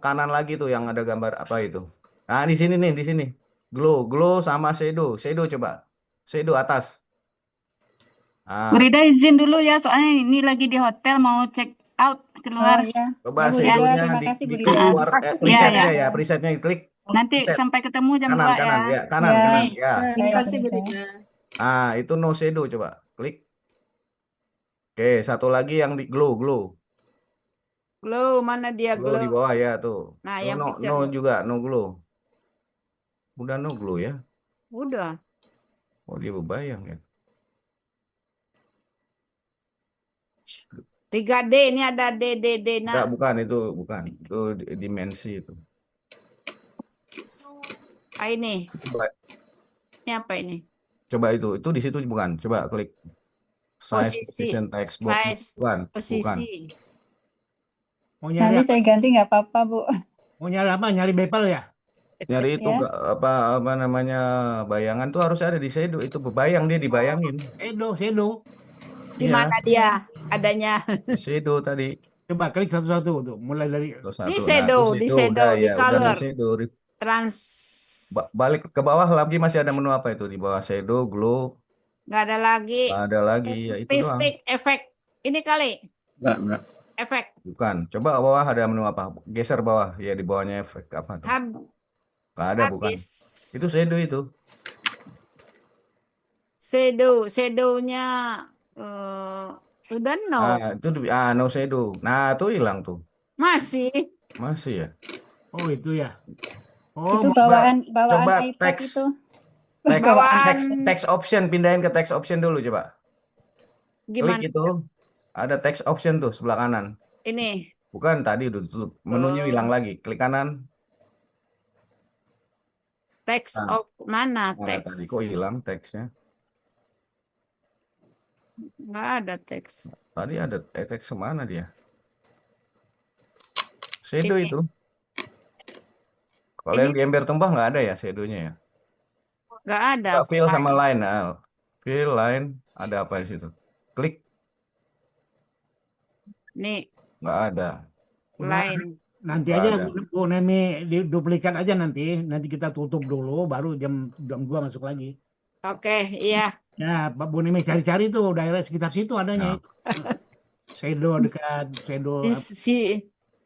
kanan lagi tuh yang ada gambar apa itu? Nah, di sini nih, di sini. Glow sama shadow coba. Shadow atas. Rida izin dulu ya, soalnya ini lagi di hotel mau check out keluar. Coba shadownya di keluar presetnya ya, presetnya klik. Nanti sampai ketemu jam 2 ya. Kanan ya. Terima kasih Bu Rida. Itu no shadow, coba klik. Oke, satu lagi yang di glow. Glow, mana dia Glow di glow? bawah ya tuh. Nah, yang picture. No juga, no glow. Udah no glow ya. Udah. Oh, dia berbayang ya. 3D, ini ada DDD. Enggak, bukan itu, bukan. Itu dimensi itu. Ini. Coba. Ini apa ini? Coba itu di situ bukan. Coba klik. Size, position, text box. Bukan. Posisi. Mau nyari Nanti saya ganti nggak apa-apa, Bu. Mau nyari apa? Nyari bevel ya? Nyari itu apa namanya, bayangan tuh harus ada di shadow. Itu berbayang, dia dibayangin. Shadow. Di mana dia adanya? Shadow tadi. Coba klik satu-satu tuh, mulai dari Di shadow, di color. Balik ke bawah lagi, masih ada menu apa itu di bawah shadow, glow. Nggak ada lagi. Nggak ada lagi, ya itu doang. Stick effect. Ini kali. Enggak. Efek. Bukan. Coba bawah ada menu apa? Geser bawah, ya di bawahnya efek apa tuh? Nggak ada, bukan. Itu shadow itu. Shadownya udah no. Itu no shadow. Nah, itu hilang tuh. Masih ya. Oh, itu ya. Oh, itu bawaan coba iPad itu. Text option, pindahin ke text option dulu coba. Gimana? Klik itu. Ada text option tuh sebelah kanan. Ini. Bukan, tadi udah tutup. Menunya hilang lagi. Klik kanan. Text mana teks? Tadi kok hilang teksnya? Nggak ada teks. Tadi ada teks kemana dia? Shadow itu. Kalau yang di ember tumpah nggak ada ya shadownya ya? Nggak ada. Fill sama line. Fill, line, ada apa di situ? Klik. Nih. Nggak ada. Line. Nanti aja Bu Nemi duplikat aja nanti kita tutup dulu, baru jam 2 masuk lagi. Oke, iya. Ya, Pak Bu Nemi cari-cari tuh daerah sekitar situ adanya. Shadow dekat shadow.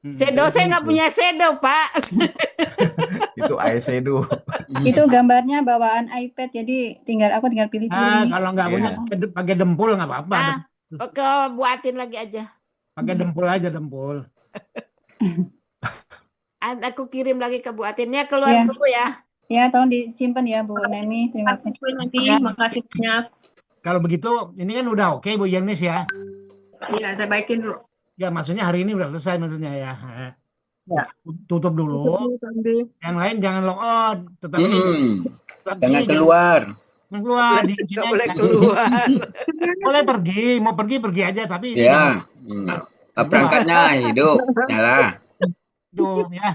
Shadow saya nggak punya shadow, Pak. Itu eyeshadow. Itu gambarnya bawaan iPad, jadi aku tinggal pilih-pilih. Kalau nggak punya pakai dempul nggak apa-apa. Oke, buatin lagi aja. Pakai dempul aja, dempul. Aku kirim lagi ke Bu Atinnya, keluar dulu ya. Ya, tolong disimpan ya Bu Nemi. Terima kasih. Makasih banyak. Kalau begitu, ini kan udah oke Bu Yanis ya. Iya, saya baikin dulu. Ya, maksudnya hari ini udah selesai maksudnya ya. Ya. Tutup dulu. Yang lain jangan log out, tetap jangan keluar. Keluar di sini. Boleh keluar. Boleh pergi, mau pergi aja tapi ya. Perangkatnya hidup, nyala. Hidup ya.